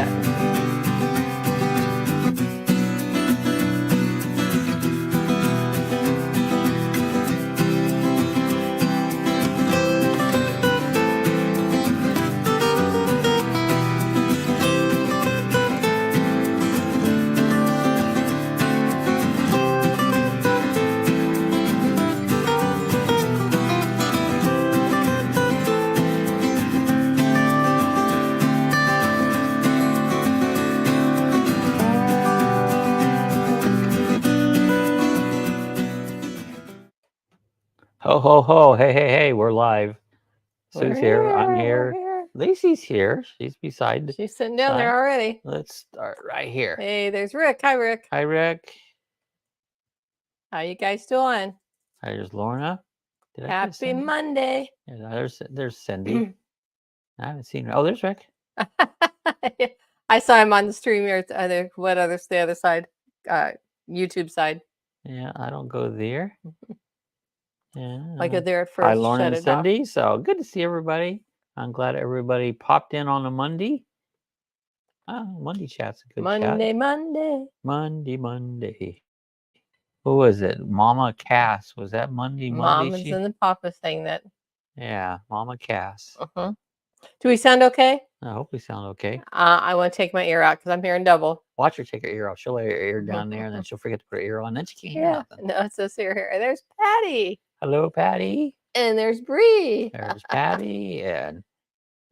that. Ho, ho, ho. Hey, hey, hey. We're live. Sue's here. I'm here. Lacey's here. She's beside. She's sitting down there already. Let's start right here. Hey, there's Rick. Hi, Rick. Hi, Rick. How you guys doing? Hi, there's Lorna. Happy Monday. Yeah, there's Cindy. I haven't seen her. Oh, there's Rick. I saw him on the stream here. What other's the other side? YouTube side. Yeah, I don't go there. Yeah. I go there at first. Hi, Lorna and Cindy. So good to see everybody. I'm glad everybody popped in on a Monday. Monday chat's a good chat. Monday. Who was it? Mama Cass. Was that Monday? Mama's and the Papa saying that. Yeah, Mama Cass. Do we sound okay? I hope we sound okay. I want to take my ear out because I'm hearing double. Watch her take her ear off. She'll lay her ear down there, and then she'll forget to put her ear on. Then she can't hear nothing. No, it's this ear here. There's Patty. Hello, Patty. And there's Bree. There's Patty, and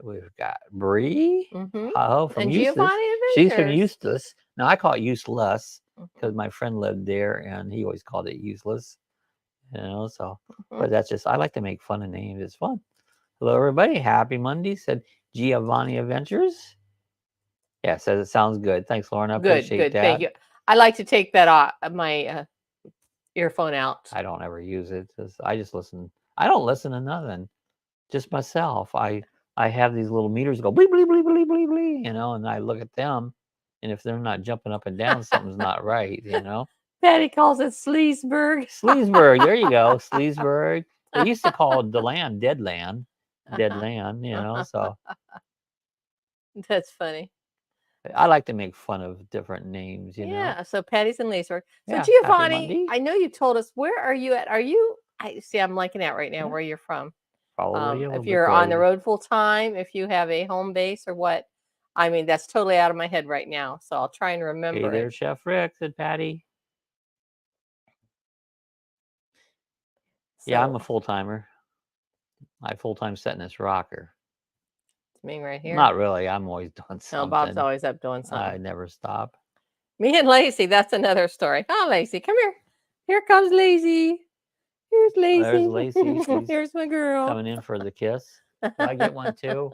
we've got Bree. From and Giovanni. She's from Eustace. Now I call it useless because my friend lived there, and he always called it useless. You know, so but that's just I like to make fun of names. It's fun. Hello, everybody. Happy Monday. Said Giovanni Adventures. Yeah, says it sounds good. Thanks, Lauren. I appreciate that. Thank you. I like to take that off my earphone out. I don't ever use it. I just listen. I don't listen to nothing. Just myself. I have these little meters go bleep, bleep, bleep, bleep, bleep, bleep, you know, and I look at them, and if they're not jumping up and down, something's not right, you know. Patty calls it Sleesburg. Sleesburg. There you go. Sleesburg. They used to call the land Dead Land, you know, so. That's funny. I like to make fun of different names, you know. Yeah, so Patty's in Leesburg. So Yeah, Giovanni, I know you told us, where are you at? Are you, I'm blanking out right now where you're from. Probably if you're on the road full time, if you have a home base or what. I mean, that's totally out of my head right now. So I'll try and remember. Hey there, Chef Rick, said Patty. So, yeah, I'm a full-timer. I full-time set in this rocker. Me right here. Not really. I'm always doing something. No, Bob's always up doing something. I never stop. Me and Lacey, that's another story. Oh, Lacey, come here. Here comes Lacey. Here's Lacey. There's Lacey. Here's my girl. Coming in for the kiss. Do I get one too?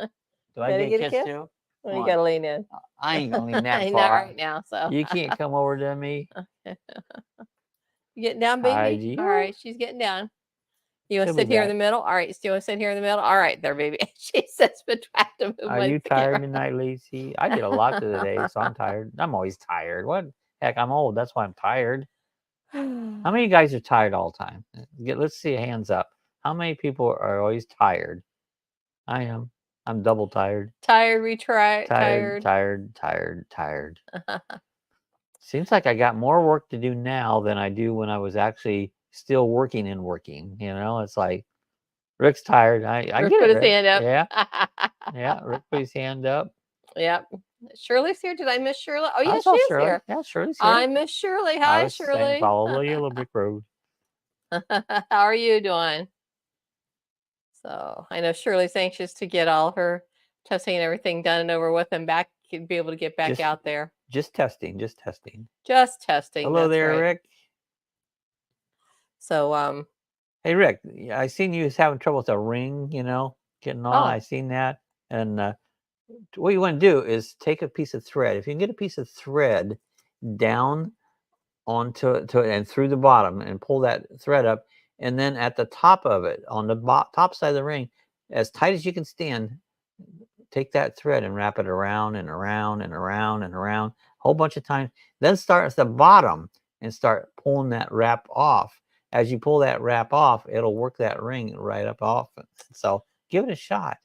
Do I get a kiss too? Well, you got to lean in. I ain't going to lean that far. Not right now, so. You can't come over to me. You getting down, baby? All right, she's getting down. You want to sit here in the middle? All right. You want to sit here in the middle? All right, there, baby. She sits between them. Are you tired tonight, Lacey? I did a lot today, so I'm tired. I'm always tired. What? Heck, I'm old. That's why I'm tired. How many of you guys are tired all the time? Let's see hands up. How many people are always tired? I am. I'm double tired. Tired, retry. Tired. Seems like I got more work to do now than I do when I was actually still working. You know, it's like Rick's tired. I Rick get put it. His hand up. Yeah. Rick put his hand up. Yep. Shirley's here. Did I miss Shirley? Oh, yeah, she's here. Yeah, Shirley's here. I miss Shirley. Hi, Shirley. Follow the yellow brick road. How are you doing? So I know Shirley's anxious to get all her testing and everything done and over with and back, be able to get back out there. Just testing. Hello there, Rick. So, hey, Rick, I seen you was having trouble with a ring, you know, getting on. I seen that. And what you want to do is take a piece of thread. If you can get a piece of thread down onto it and through the bottom and pull that thread up, and then at the top of it, on the top side of the ring, as tight as you can stand, take that thread and wrap it around and around and around and around a whole bunch of times. Then start at the bottom and start pulling that wrap off. As you pull that wrap off, it'll work that ring right up off. So give it a shot.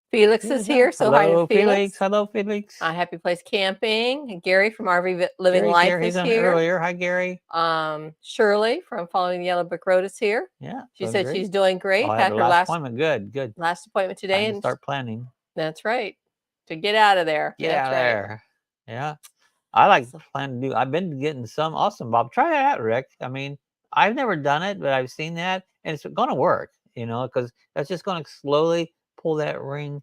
Felix is here, so hi to Hello, Felix. Felix. Hello, Felix. Happy Place Camping. Gary from RV Living Gary's Life here. is He's on here. earlier. Hi, Gary. Shirley from Following the Yellow Brick Road is here. Yeah. She said great. she's doing great. Oh, I Had had her last last appointment. Good. appointment today, Time to and start planning. that's right. To get out of there. Get That's out right. there. Yeah. I like plan to do. I've been getting some awesome, Bob. Try it out, Rick. I mean, I've never done it, but I've seen that, and it's going to work. Because that's just going to slowly pull that ring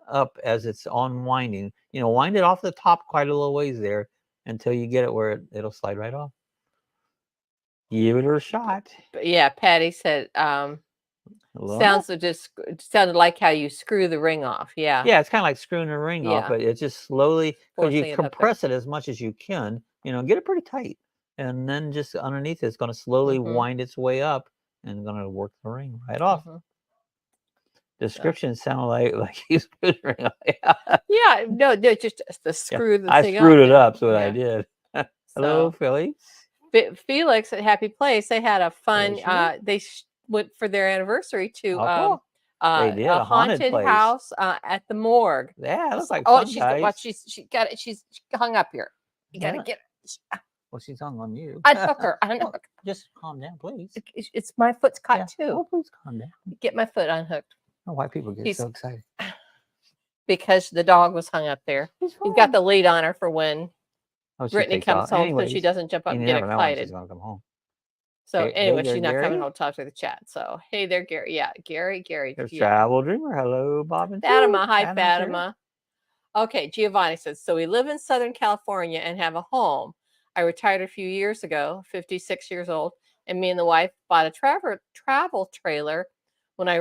up as it's unwinding. Wind it off the top quite a little ways there until you get it where it'll slide right off. Give it a shot. But yeah, Patty said sounded like how you screw the ring off. Yeah. Yeah, it's kind of like screwing the ring off, but it's just slowly, because you compress it as much as you can, get it pretty tight. And then just underneath it's going to slowly wind its way up and going to work the ring right off. Description sounded like you screwed the ring off. Yeah, no, just the screw the I thing screwed up. it up, so I did. Hello, Felix. Felix at Happy Place, they had a fun, they went for their anniversary to cool. They did a haunted house at the morgue. Yeah, it looks like fun, guys. She got it. She's hung up here. You gotta get it. Well, she's hung on you. Unhook her. Unhook her. Just calm down, please. It's my foot's caught too. Oh, please calm down. Get my foot unhooked. Oh, why people get so excited? Because the dog was hung up there. He's got the lead on her for when Brittany comes home, so she doesn't jump up and get excited. She's gonna come home. So anyway, she's not coming home to talk to the chat. So hey there, Gary. Yeah, Gary. There's Travel Dreamer. Hello, Bob and Fatima. Hi, Fatima. Okay, Giovanni says, so we live in Southern California and have a home. I retired a few years ago, 56 years old, and me and the wife bought a travel trailer when I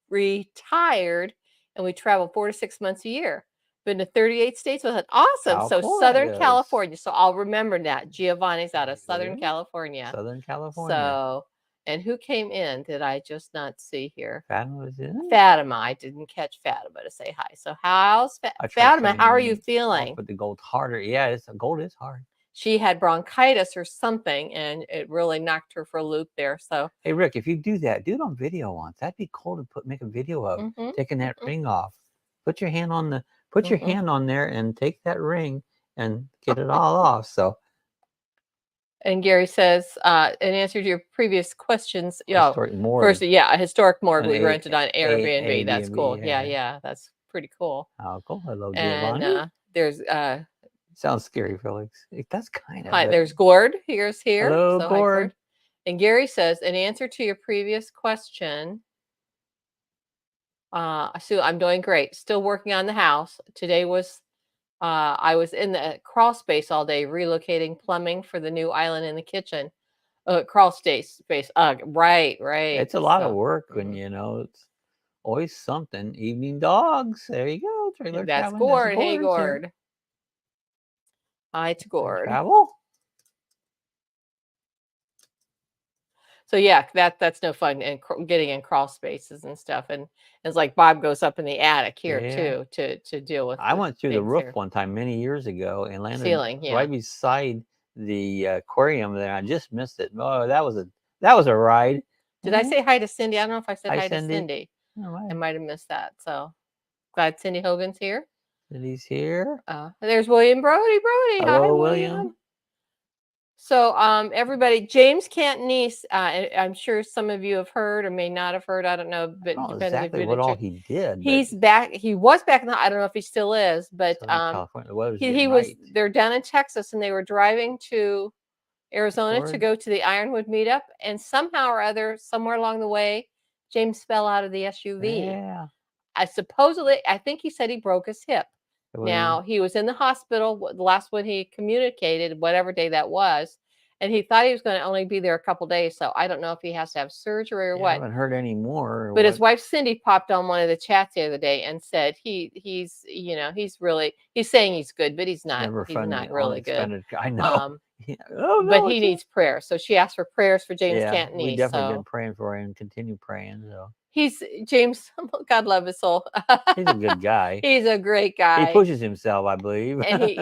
retired, and we travel 4 to 6 months a year. Been to 38 states with it. Awesome. So Southern California. So I'll remember that. Giovanni's out of Southern California. Southern California. So, and who came in? Did I just not see here? Fatima was in. Fatima. I didn't catch Fatima to say hi. So how's Fatima? How are you feeling? But the gold harder. Yeah, gold is hard. She had bronchitis or something, and it really knocked her for a loop there. So hey, Rick, if you do that, do it on video once. That'd be cool to make a video of taking that ring off. Put your hand on your hand on there and take that ring and get it all off. So. And Gary says, in answer to your previous questions, historic morgue. First, a historic morgue we rented on Airbnb. That's cool. Yeah, that's pretty cool. Oh, cool. Hello, Giovanni. And there's sounds scary, Felix. That's kind of. Hi, there's Gord. Here's here. Hello, so Gord. And Gary says, in answer to your previous question, Sue, I'm doing great. Still working on the house. Today was I was in the crawl space all day relocating plumbing for the new island in the kitchen. Crawl space. Right. It's a lot of work when it's always something. Evening dogs. There you go. Trailer that's Gord. Hey, Gord. Here. Hi to Gord. Travel. So yeah, that's no fun, and getting in crawl spaces and stuff. And it's like Bob goes up in the attic here too to deal with. I went through the roof one time many years ago and landed right beside the aquarium there. I just missed it. Oh, that was a ride. Did I say hi to Cindy? I don't know if I said hi to Cindy. I might have missed that. So glad Cindy Hogan's here. Cindy's here. There's William Brody. Hello, hi, William. So everybody, James Cantonese, I'm sure some of you have heard or may not have heard. I don't know, but depends exactly what all he did. He's back. He was back in I don't know if he still is, but he was. They're down in Texas, and they were driving to Arizona to go to the Ironwood meetup, and somehow or other, somewhere along the way, James fell out of the SUV. Yeah. I think he said he broke his hip. Now, he was in the hospital, the last one he communicated, whatever day that was, and he thought he was going to only be there a couple days. So I don't know if he has to have surgery or what. I haven't heard any more. But his wife, Cindy, popped on one of the chats the other day and said he's saying he's good, but he's not. He's not really good. I know. But he needs prayer. So she asked for prayers for James Cantonese. We definitely been praying for him and continue praying. So. He's James. God love his soul. He's a good guy. He's a great guy. He pushes himself, I believe. And he's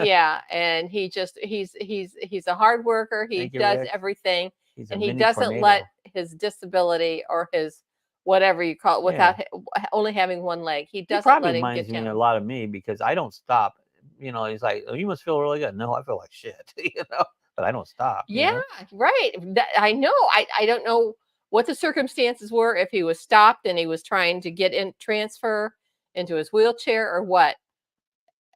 a hard worker. He does everything, and he doesn't let his disability or his whatever you call it, Yeah. without only having one leg. He He doesn't probably let him reminds get me a down. lot of me because I don't stop. You know, he's like, "Oh, you must feel really good." No, I feel like shit. You know, but I don't stop. You Yeah, know. right. I know. I don't know what the circumstances were, if he was stopped and he was trying to get in transfer into his wheelchair or what.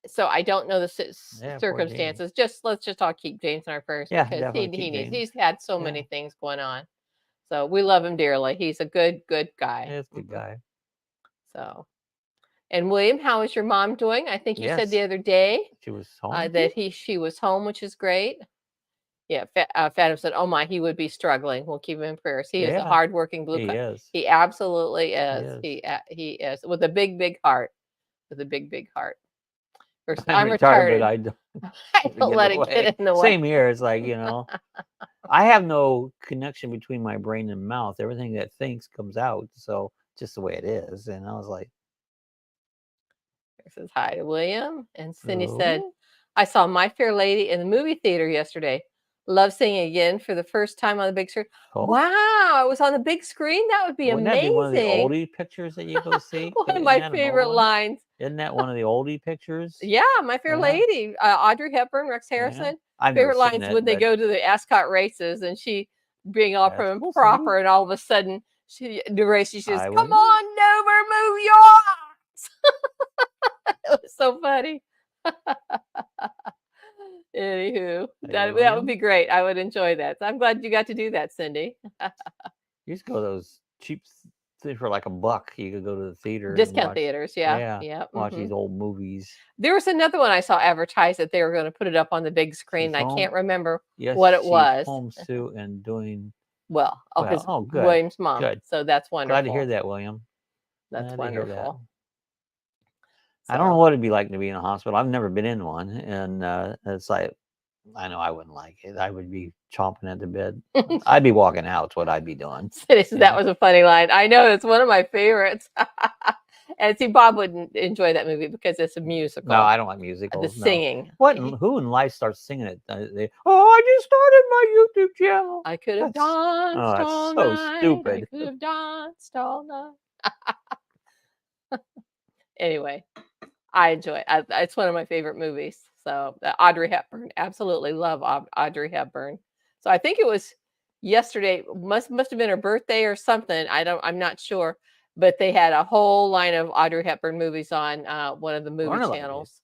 So I don't know the Yeah, poor James. circumstances. Let's just all keep James in our prayers Yeah, because definitely keep needs. James. He's had so Yeah. many things going on. So we love him dearly. He's a good guy. Yeah, it's a good guy. So, and William, how is your mom doing? I think you said the Yes, other day she was home. that she was home, which is great. Yeah, Fatima said, "Oh my, he would be struggling. We'll keep him in prayers. He is a Yeah, hardworking blue he collar. is. He absolutely He is. is. He is with a big heart. With a big heart. Versus, I'm I'm retired, but retired. I don't I let it don't get in let the it way. get in the way. Same here. It's like, you know, I have no connection between my brain and mouth. Everything that thinks comes out. So just the way it is. And I was like, Says hi to William. And Cindy said, "Oh, I saw My Fair Lady in the movie theater yesterday. Love seeing it again for the first time on the big screen. oh." Wow, it was on the big screen? That would be Wouldn't that be one of the amazing. oldie pictures that you go see? One of Isn't my that an old favorite one? lines. Isn't that one of the oldie pictures? Yeah, My Fair Yeah. Lady, Audrey Hepburn, Rex Yeah. Harrison. I've never Favorite seen lines it, when they but go to the Ascot races and she being all that's prim cool, and Cindy. proper, and all of a sudden the race she says, I "Come would. on, Dover, move your arms." It was so funny. Anywho, Hey, that would William. be great. I would enjoy that. So I'm glad you got to do that, Cindy. You used to go to those cheap things for like $1. You could go to the theater and Discount watch. theaters, yeah. Watch these old movies. There was another one I saw advertised that they were going to put it up on the big screen. She's I home. can't remember Yes, what it she's was. home, Sue, and doing Well, his well. Oh, good. William's mom. Good. So that's wonderful. Glad to hear that, William. That's Glad to hear that. wonderful. I don't know what it'd be like to be in a hospital. I've never been in one, and it's like I know I wouldn't like it. I would be chomping at the bed. I'd be walking out. Is what I'd be doing. That was a funny line. I know, it's one of my favorites. And see, Bob wouldn't enjoy that movie because it's a musical. No, I don't like musicals. The singing. No. Who in life starts singing it? I just started my YouTube channel. I could have danced all so night. stupid. I could have danced all night. Anyway, I enjoy it. It's one of my favorite movies. So Audrey Hepburn, absolutely love Audrey Hepburn. So I think it was yesterday. Must have been her birthday or something. I'm not sure. But they had a whole line of Audrey Hepburn movies on one of the movie channels.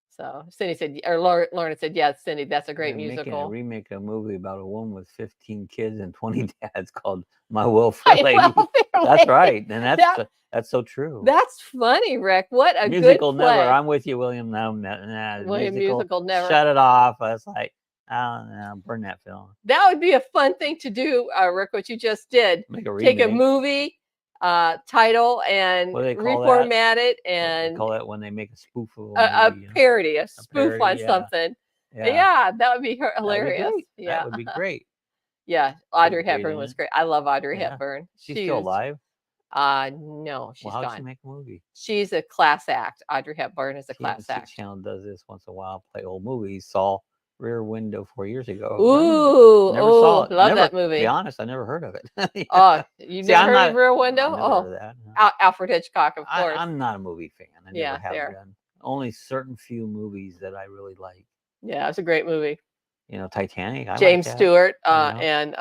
So Cindy said, or Lauren said, "Yeah, Cindy, that's a great musical." Making a remake of a movie about a woman with 15 kids and 20 dads called My Welfare Lady. That's right, and that's so true. That's funny, Rick. What a musical good play. Never. I'm with you, William. No, musical never. Shut it off. I was like, oh no, burn that film. That would be a fun thing to do, Rick. What you just did. Take a movie title and reformat it, and call that when they make a spoof of a parody, a spoof on something. Yeah, that would be hilarious. That would be great. Yeah, Audrey Hepburn was great. I love Audrey Hepburn. She's still alive? No, she's gone. How did she make a movie? She's a class act. Audrey Hepburn is a class act. Channel does this once in a while. Play old movies. Saw Rear Window 4 years ago. Ooh, never saw it. Love that movie. To be honest, I never heard of it. Oh, you never heard of Rear Window? Heard of that. Alfred Hitchcock, of course. I'm not a movie fan. I never have been. Only certain few movies that I really like. Yeah, it's a great movie. You know, Titanic. James Stewart and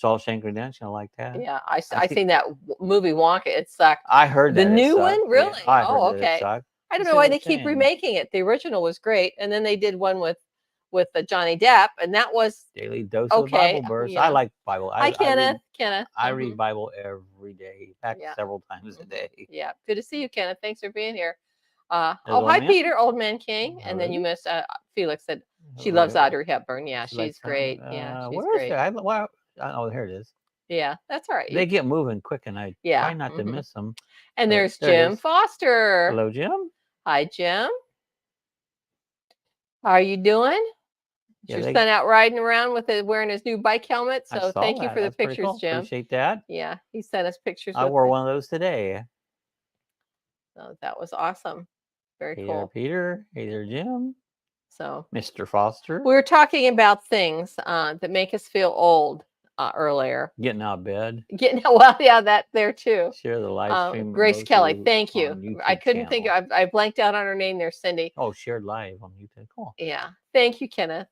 Shawshank Redemption. I like that. Yeah, I seen that movie Wonka. It sucked. I heard that the new one. Really? Yeah, okay. I don't know why they keep remaking it. The original was great, and then they did one with Johnny Depp, and that was Daily Dose of Bible verse. Yeah. I like Bible. Hi, Kenneth. I read Bible every day, several times a day. Yeah, good to see you, Kenneth. Thanks for being here. Hi, Peter, Old Man King. And then you missed Felix said she loves Audrey Hepburn. Yeah, she's great. Yeah, she's great. Oh, here it is. Yeah, that's all right. They get moving quick, and I try not to miss them. And there's Jim Foster. Hello, Jim. Hi, Jim. How are you doing? Your son out riding around wearing his new bike helmet. So thank you for the pictures, cool. Jim. Appreciate that. Yeah, he sent us pictures. I wore one of those today. So that was awesome. Very cool. Peter. Hey there, Jim. So Mr. Foster. We were talking about things that make us feel old. earlier. Getting out of bed. Well, yeah, that there too. Share the live stream. Grace Kelly, thank you. I YouTube couldn't think channel. I blanked out on her name there, Cindy. Oh, shared live on YouTube. Cool. Yeah, thank you, Kenneth.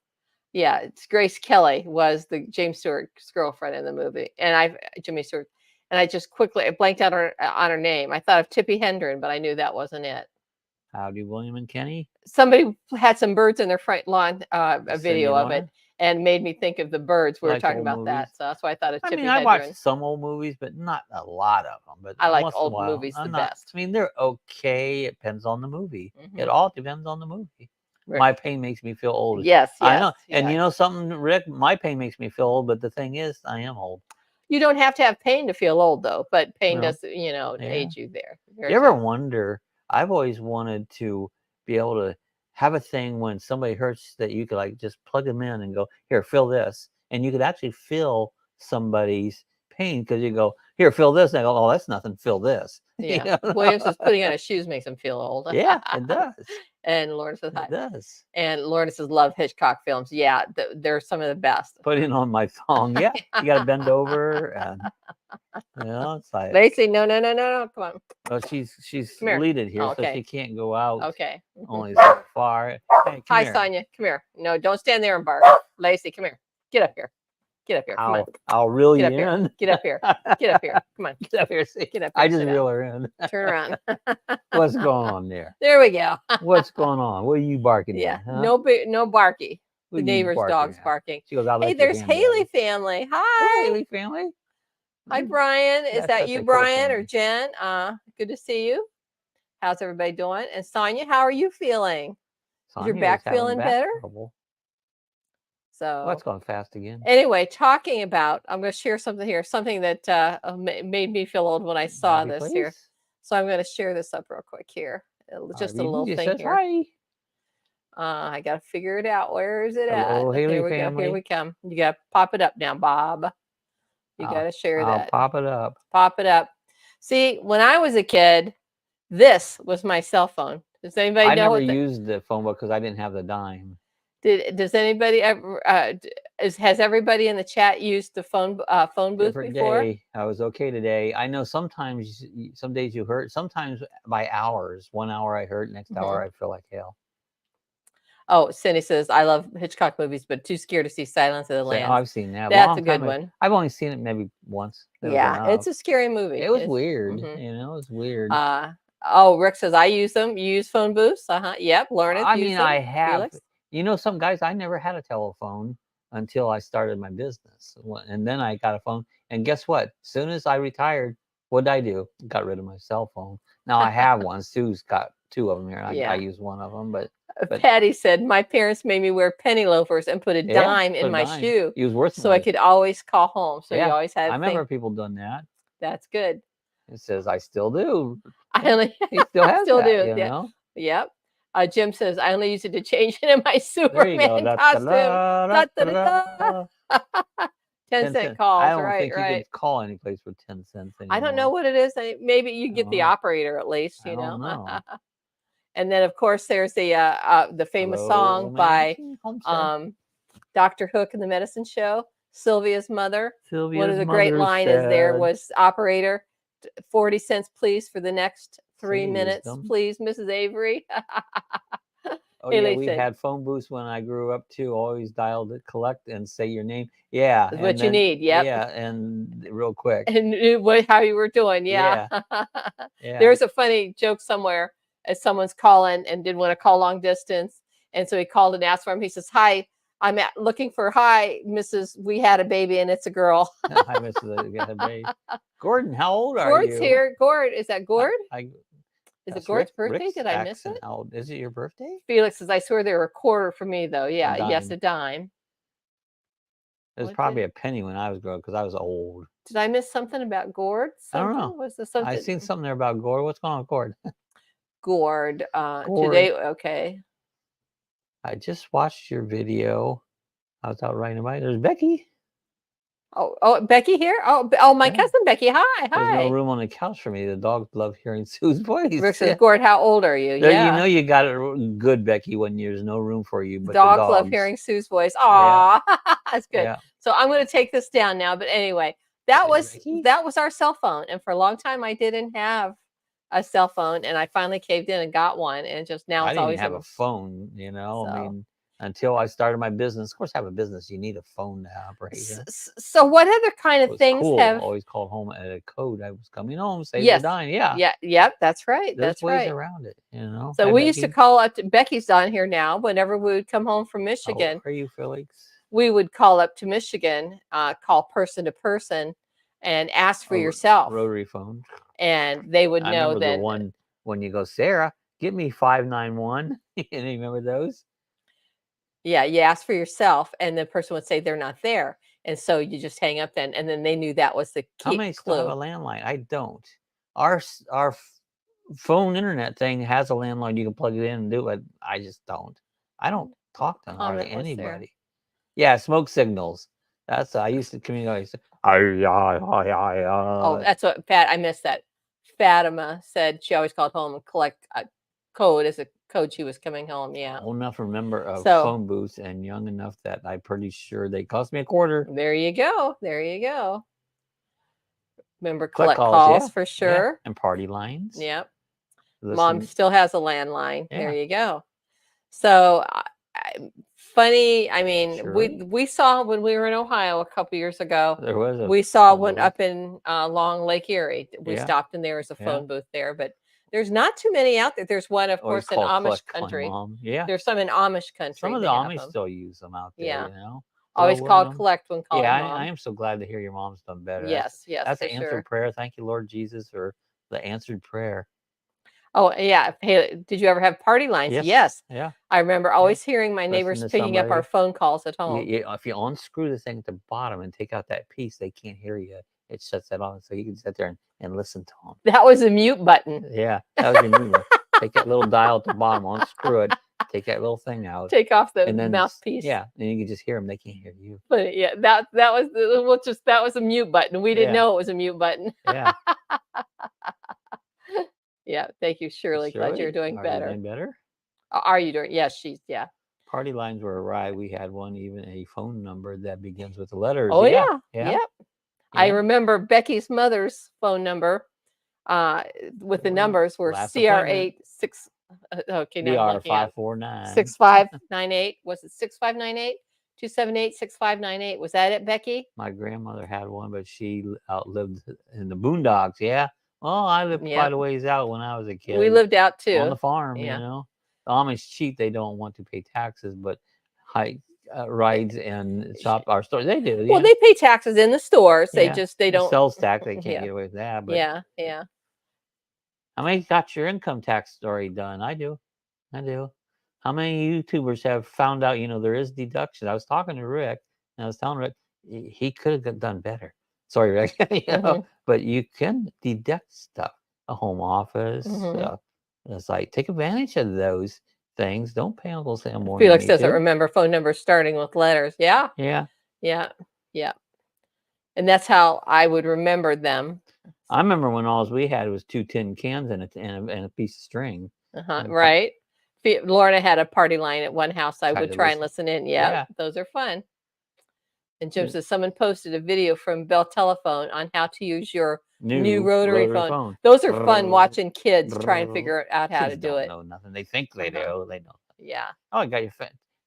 Yeah, it's Grace Kelly was the James Stewart's girlfriend in the movie, and Jimmy Stewart, and I just quickly blanked out on her name. I thought of Tippi Hedren, but I knew that wasn't it. Howdy, William and Kenny. Somebody had some birds in their front lawn, a Cindy video of Lorna? it, and made me think of the birds. We were Like talking old about that, movies? so that's why I thought of I Tippi mean, I Hedren. watched some old movies, but not a lot of them. But I like once in a old while, movies the I'm not- best. I mean, they're okay. It depends on the movie. It Mhm. all depends on the movie. Right. My pain makes me feel old. Yes, I know. yes, And yeah. you know something, Rick? My pain makes me feel old, but the thing is, I am old. You don't have to have pain to feel old, though. But pain No. does, Yeah. age you there. You ever wonder? I've always wanted to be able to have a thing when somebody hurts that you could like just plug them in and go, here, feel this. And you could actually feel somebody's pain because you go, here, feel this. And I go, oh, that's nothing. Feel this. Yeah. Williams says putting on his shoes makes him feel old. Yeah, it does. And Lorna says hi. It does. And Lorna says love Hitchcock films. Yeah, they're some of the best. Putting on my thong. Yeah. You got to bend over. And, it's like. Lacey, no. Come on. Well, she's Come here. leaded here, Oh, so okay. she can't go out Okay. only so far. Hey, come Hi, here. Sonia. Come here. No, don't stand there and bark. Lacey, come here. Get up here. Get up here. Come on. I'll reel you Get up here. in. Get up here. Get up here. Come on. Get up here. See, Get up here. I just sit reel down. her in. Turn around. What's going on there? There we go. What's going on? What are you barking Yeah. at? Huh? No barky. What The are you neighbor's barking dog's at? barking. She goes, I'll Hey, let your there's hand Haley down. family. Oh, Hi. Haley family. Hi, Brian. Is That's that such you, a cool Brian, or family. Jen? Good to see you. How's everybody doing? And Sonia, how are you feeling? Is your Sonia back was having feeling back better? trouble. So What's going fast again? anyway, talking about, I'm going to share something here, something that made me feel old when I saw Happy this here. place? So I'm going to share this up real quick here. Just a little RBB thing says here. hi. I got to figure it out. Where is it Hello, at? Haley Here we go. family. Here we come. You got to pop it up now, Bob. You got to share I'll that. pop it up. Pop it up. See, when I was a kid, this was my cell phone. Does anybody I know never what used the phone book because I didn't have the dime. does anybody ever has everybody in the chat used the phone booth Different before? day. I was okay today. I know sometimes, some days you hurt. Sometimes by hours. 1 hour I hurt. Next hour I feel like hell. Oh, Cindy says, I love Hitchcock movies, but too scared to see Silence of the Say, Lambs. I've seen that. That's Long a good time ago. one. I've only seen it maybe once. That was Yeah, it's enough. a scary movie. It was It's weird. mhm. You know, it was weird. Oh, Rick says, I use them. You use phone booths? Yep, learn it. I use mean, them. I have. Felix? You know, some guys, I never had a telephone until I started my business. And then I got a phone. And guess what? As soon as I retired, what did I do? Got rid of my cell phone. Now I have one. Sue's got two of them here. Yeah. I use one of them. But Patty said, my parents made me wear penny loafers and put a dime in my shoe. He was worth so I could always call home. So Yeah, you always had I a remember thing. people doing that. That's good. It says, I still do. I only He still has still that, do. you Yeah. know? Yep. Jim says, I only use it to change into my There you go. Superman costume. 10-cent calls. I don't right, think you right. can call any place for 10 cents anymore. I don't know what it is. Maybe you get the know. operator at least, I don't know. And then of course there's the famous song by Dr. Hook and the Medicine Show. Sylvia's mother. One of the great line is there was, operator, 40 cents please for the next 3 minutes, please, Mrs. Avery. Oh yeah, we had phone booths when I grew up too. Always dial to collect and say your name. Yeah, That's what you need. Yep. Yeah, and real quick. And how you were doing. Yeah. Yeah. There's a funny joke somewhere as someone's calling and didn't want to call long distance, and so he called and asked for him. He says, "Hi, I'm looking for Mrs. We had a baby and it's a girl." Hi, Mrs. Baby. Gordon, how old are Gord's you? here. Gord, is that Gord? Is it Gord's birthday? Rick's Did I miss it? How old is it? Your birthday? Felix says, I swear they were a quarter for me though. Yeah, yes, a dime. It was probably a penny when I was growing up because I was old. Did I miss something about Gord? I don't know. Was there something? I seen something there about Gord. What's going on with Gord? Gord. Gord. Today, okay. I just watched your video. I was out riding a bike. There's Becky. Oh, Becky here? Oh, my cousin Becky. Hi. There's no room on the couch for me. The dogs love hearing Sue's voice. Rick says, Gord, how old are you? There, yeah. You know you got it good, Becky, when there's no room for you. But dogs love hearing Sue's voice. Aw. Yeah. That's good. Yeah. So I'm going to take this down now. But anyway, that Becky? was our cell phone, and for a long time I didn't have a cell phone, and I finally caved in and got one, and just now I it's didn't always even have a phone, you know. I So, mean, until I started my business. Of course, have a business, you need a phone to operate. You know? so what other kind It of was things cool. have? Always called home at a code. I was coming home, save Yes. the dime. Yeah. Yeah. Yep. That's right. There's That's ways right. around it, you know. So Hi, we used to Becky. call up to Becky's on here now. Whenever we would come home from How Michigan, are you, Felix? we would call up to Michigan, call person to person, and ask for yourself, Rotary phone. and they would I know remember that. the one when you go, Sarah, give me 591. You remember those? Yeah, you ask for yourself, and the person would say they're not there, and so you just hang up then, and then they knew that was the key How many still have a clue. landline? I don't. Our phone internet thing has a landline. You can plug it in and do it. I just don't. I don't talk to hardly Comment, what's there? anybody. Yeah, smoke signals. That's I used to communicate. Oh, that's what I missed that. Fatima said she always called home and collect a code as a code she was coming home. Yeah. Old enough to remember a So- phone booth and young enough that I'm pretty sure they cost me a quarter. There you go. There you go. Remember Collect collect calls, calls yeah, for Yeah. sure. And party lines. Yep. Listen, Mom still has a landline. Yeah. There you go. So funny. I mean, Sure. we saw when we were in Ohio a couple years ago. there was a We saw phone one booth. up in Long Lake Erie. We Yeah. stopped, and there was a Yeah. phone booth there, but there's not too many out there. There's one, of Always course, in called Amish collect my country. mom. Yeah. There's some in Amish country. Some of the they have Amish them. still use them out there, Yeah. you know. Always Well, called William. collect when calling Yeah, mom. I am so glad to hear your mom's done better. Yes, yes, That's for an answered sure. prayer. Thank you, Lord Jesus, for the answered prayer. Oh yeah. Hey, did you ever have party lines? Yes. Yeah. I remember always hearing my Listen neighbors to picking up our somebody. phone calls at home. If you unscrew the thing at the bottom and take out that piece, they can't hear you. It shuts that off, so you can sit there and listen to them. That was a mute button. Yeah, that was your movement. Take that little dial at the bottom, unscrew it, take that little thing out, Take off the and then mouthpiece. Yeah, and you can just hear them. They can't hear you. But yeah, that was that was a mute button. We didn't Yeah. know it was a mute button. Yeah. Yeah, thank you, Shirley. Glad you're doing Are better. you doing better? Are you doing? Yes, she's yeah. Party lines were a ride. We had one, even a phone number that begins with the letters. Oh yeah. Yeah. Yep. I remember Becky's mother's phone number with the Well, numbers were last CR8 6 okay, now I'm BR looking at 549. 6598. Was it 6598? 278-6598. Was that it, Becky? My grandmother had one, but she outlived in the boondocks. Yeah. Well, I lived Yeah. quite a ways out when I was a kid. We lived out too. On the farm, Yeah. you know. The Amish cheat. They don't want to pay taxes, but hike rides and shop our stores. They do. Well, Yeah. they pay taxes in the stores. They Yeah. just they The don't. sales tax. They can't Yeah. get away with that. But Yeah, yeah. how many got your income tax story done? I do. How many YouTubers have found out, there is deduction? I was talking to Rick, and I was telling Rick he could have done better. Sorry, Rick. But you can deduct stuff. A home office. It's like, take advantage of those things. Don't pay Uncle Sam more. Felix than you doesn't do. remember phone numbers starting with letters. Yeah, Yeah. yeah, yeah. And that's how I would remember them. I remember when all we had was 2 tin cans and a piece of string. Right. Lorna had a party line at one house. I Tried would to try and listen in. Yeah, those are fun. And Jim says someone posted a video from Bell Telephone on how to use your new rotary phone. Those are fun watching kids try and figure out how Kids to do don't it. know nothing. They think they do. They know. Yeah. Oh, I got your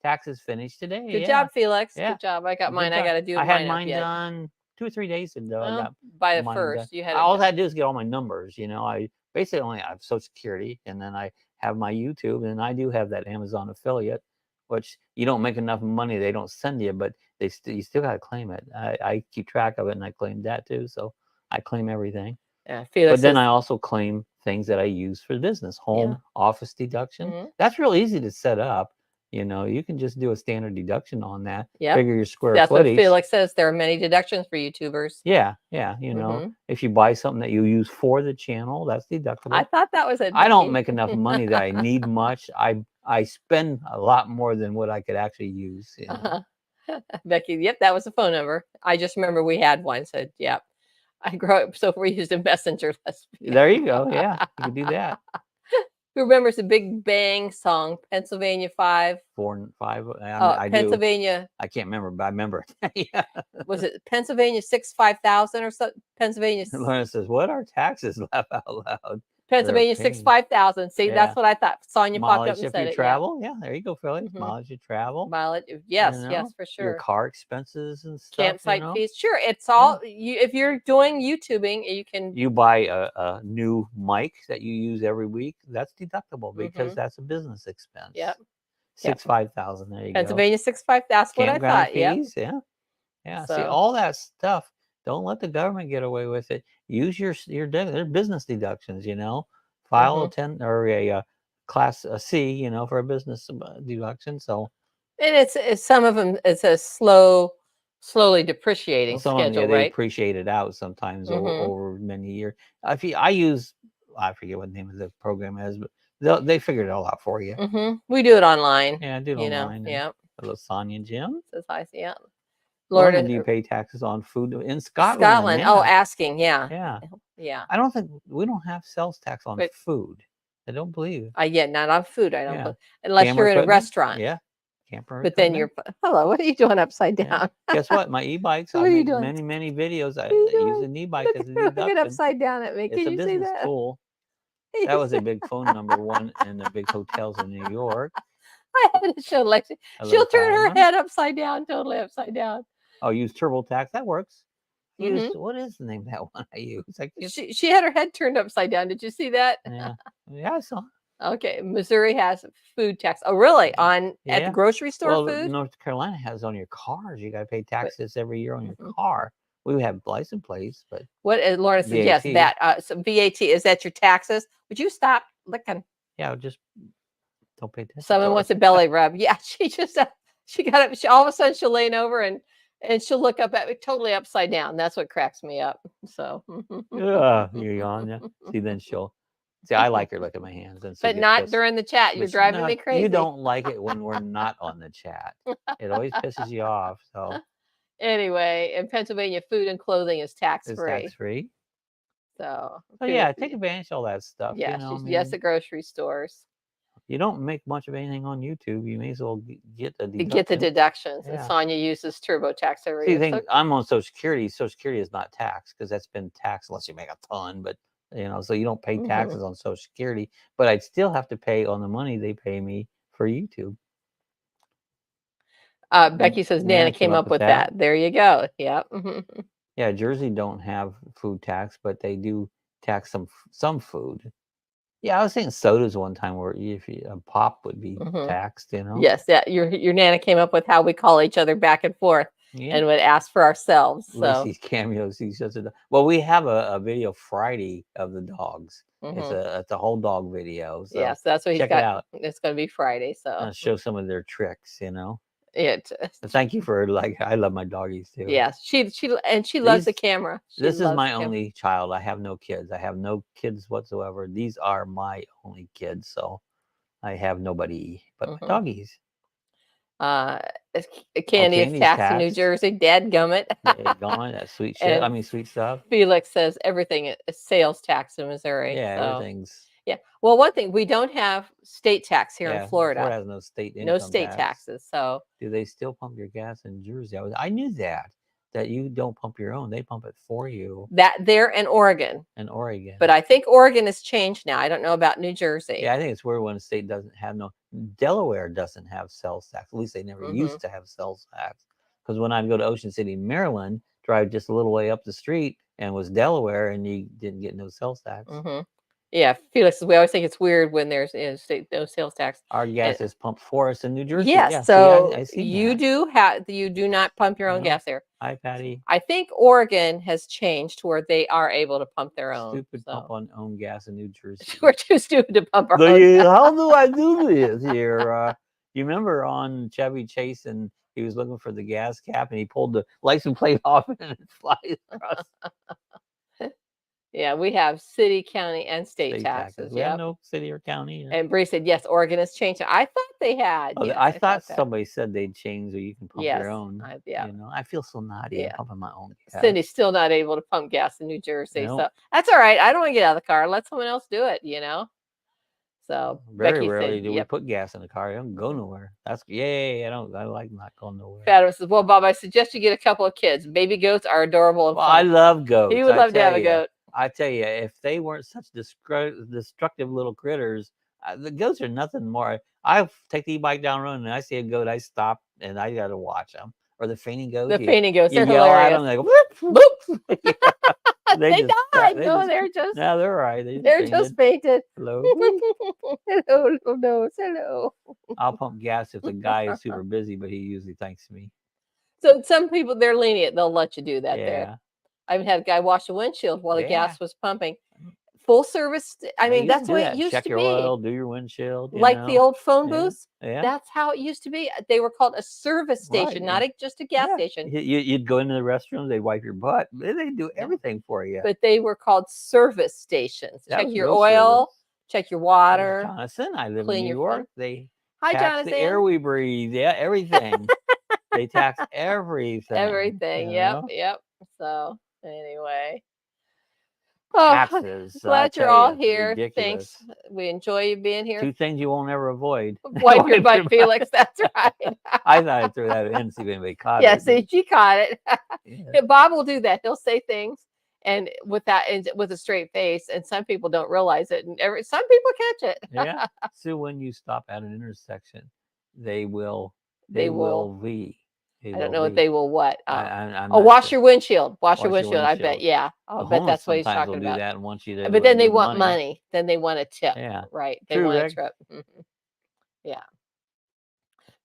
taxes finished today. Good job, Felix. Yeah. Good job. I got Good mine. I job. got to do I mine had up mine yet. done 2 or 3 days ago. I got by the mine first. done. You had all I had to do is get all my numbers. I basically only have Social Security, and then I have my YouTube, and I do have that Amazon affiliate, which you don't make enough money. They don't send you, but you still got to claim it. I keep track of it, and I claim that too. So I claim everything. Yeah, Felix But then I also claim things that I use for business, home office deduction. That's real easy to set up. You can just do a standard deduction on that. Yep. Figure your square That's footage. what Felix says. There are many deductions for YouTubers. Yeah. If you buy something that you use for the channel, that's deductible. I thought that was I don't make enough money that I need much. I spend a lot more than what I could actually use. Becky, yep, that was a phone number. I just remember we had one. Said, yep. I grew up, so we used a messenger list. There you go. Yeah, you can do that. Who remembers the Big Bang song, Pennsylvania 5? 4 and 5. I do. Pennsylvania. I can't remember, but I remember. Yeah. Was it Pennsylvania 65000 or something? Pennsylvania. Lorna says, "What are taxes?" Laugh out loud. Pennsylvania 65000. See, that's what I thought. Sonia popped up Mileage and if said you it. travel. Yeah, there you go, Philly. Mhm. Mileage you travel. Mileage. Yes, you yes, know, for Your sure. car expenses and stuff. Campsite you know. fees. Sure, it's all you. If you're doing YouTubing, you can. You buy a new mic that you use every week. That's deductible because that's a business expense. Yep. 5,000. There you go. Pennsylvania 65. That's what I Campground thought. Yep. fees. Yeah. Yeah. See, So. all that stuff. Don't let the government get away with it. Use their business deductions. You know, file a 10 or a class C. You know, for a business deduction. So. And it's some of them. It's a slowly depreciating schedule, they right? appreciate it out sometimes over many years. I use, I forget what the name of the program is, but they figure it all out for you. We do it online. Yeah, I do it online. Yeah. Hello, Sonia Jim. Says hi. Yeah. Lorna, do you pay taxes on food in Scotland? Scotland. Yeah. Oh, asking. Yeah. Yeah. Yeah. I don't think we don't have sales tax on food. I don't believe. Yeah, not on food. I don't. Unless you're in a restaurant. Yeah. Camper. But then you're. Hello. What are you doing upside down? Yeah. Guess what? My e-bikes. What I are you make doing? many videos. I use an e-bike as a deduction. Look upside down at me. It's Can a you see business that? tool. That was a big phone number one in the big hotels in New York. I had to show Lexi. She'll turn her head upside down, totally upside down. Oh, use TurboTax. That works. What is the name of that one I use? She had her head turned upside down. Did you see that? Yeah, I saw. Okay, Missouri has food tax. Oh, really? At the grocery store food? North Carolina has on your cars. You got to pay taxes every year on your car. We have license plates, but what? Lorna said yes. That so VAT, is that your taxes? Would you stop licking? Yeah, just don't pay attention. Someone wants a belly rub. Yeah, she got up. All of a sudden she'll lean over and she'll look up at me totally upside down. That's what cracks me up. So yeah, you yawn. Yeah. See, then she'll see. I like her looking at my hands, and but not during the chat. You're driving me crazy. You don't like it when we're not on the chat. It always pisses you off. So anyway, in Pennsylvania, food and clothing is tax free. It's tax free. So yeah, take advantage of all that stuff. Yeah, yes, the grocery stores. You don't make much of anything on YouTube. You may as well get the deduction. Get the deductions. Yeah. And Sonia uses TurboTax every year. I'm on Social Security. Social Security is not taxed because that's been taxed unless you make a ton. But so you don't pay taxes on Social Security. But I'd still have to pay on the money they pay me for YouTube. Becky says Nana came up with that. There you go. Yep. Yeah, Jersey don't have food tax, but they do tax some food. Yeah, I was saying sodas one time where if a pop would be taxed, Yes, your Nana came up with how we call each other back and forth and would ask for ourselves. So Lucy's cameos. Well, we have a video Friday of the dogs. It's a whole dog video. So yes, that's what he's got. Check it out. It's going to be Friday. So I'll show some of their tricks. Thank you for I love my doggies too. Yes, she loves the camera. This is my only child. I have no kids. I have no kids whatsoever. These are my only kids, so I have nobody but my doggies. Candy is taxed in New Jersey. Dadgummit. That sweet shit. I mean, sweet stuff. Felix says everything is sales tax in Missouri. Yeah, everything's. Yeah. Well, one thing, we don't have state tax here in Florida. Florida has no state income taxes. So do they still pump your gas in Jersey? I knew that you don't pump your own. They pump it for you. That there in Oregon. But I think Oregon has changed now. I don't know about New Jersey. Yeah, I think it's weird when a state doesn't have Delaware doesn't have sales tax. At least they never used to have sales tax. Because when I'd go to Ocean City, Maryland, drive just a little way up the street and was Delaware, and you didn't get no sales tax. Yeah, Felix, we always think it's weird when there's no sales tax. Our gas is pumped for us in New Jersey. Yes, yeah, so you do not pump your own gas there. Hi, Patty. I think Oregon has changed to where they are able to pump their own. Stupid pump on own gas in New Jersey. We're too stupid to pump our own. How do I do this here? You remember on Chevy Chase, and he was looking for the gas cap, and he pulled the license plate off, and it flies across. Yeah, we have city, county, and state taxes. We have no city or county. And Bree said, yes, Oregon has changed. I thought they had. Oh, I thought somebody said they'd change so you can pump your own. Yeah. I feel so naughty pumping my own gas. Cindy's still not able to pump gas in New Jersey. So that's all right. I don't want to get out of the car. Let someone else do it, So Very Becky rarely said, do we "Yep." put gas in the car. I don't go nowhere. That's yay. I like not going nowhere. Fatima says, "Well, Bob, I suggest you get a couple of kids. Baby goats are adorable and Well, fun." I love goats. He would love to have a you. goat. I tell you, if they weren't such destructive little critters, the goats are nothing more. I take the e-bike down the road and I see a goat, I stop and I got to watch them. Or the fainting goat. The fainting goats, you they're yell hilarious. at them, they go, whoop, whoop. They died. No, they're all right. They're just fainted. Hello. Hello, little nose. Hello. I'll pump gas if the guy is super busy, but he usually thanks me. So some people, they're lenient. They'll let you do that there. Yeah. I even had a guy wash the windshield while the Yeah. gas was pumping. Full service. I mean, you that's can the do way that. it used Check to your be. oil, do your windshield. You Like know? the old phone Yeah. booths. Yeah. That's how it used to be. They were called a service station, Right. not just a gas Yeah. station. You'd go into the restroom, they'd wipe your butt. They do everything for you. But they were called service stations. That Check was your real oil, service. check your water. Jonathan, I live in clean New your York. phone. They Hi, tax the air Jonathan. we breathe. Yeah, everything. They tax everything. Everything. you Yep. know? Yep. So anyway. Oh, Taxes. glad you're tell all you, here. ridiculous. Thanks. We enjoy you being here. 2 things you won't ever avoid. Wipe your butt, Felix. That's right. I thought I'd throw that in and see if anybody caught Yeah, it. see, she caught it. Yeah. Bob will do that. He'll say things and with a straight face, and some people don't realize it, and some people catch it. Yeah. So when you stop at an intersection, they will They will. be. I don't know what they will what. I'm Oh, not wash sure. your windshield. Wash your Wash your windshield. I bet. windshield. Yeah. I The bet homeless that's what he's sometimes talking will do about. that and want you to. But then they give want money. Then they want a tip. Yeah. Right. They True, want Rick. a trip. Yeah.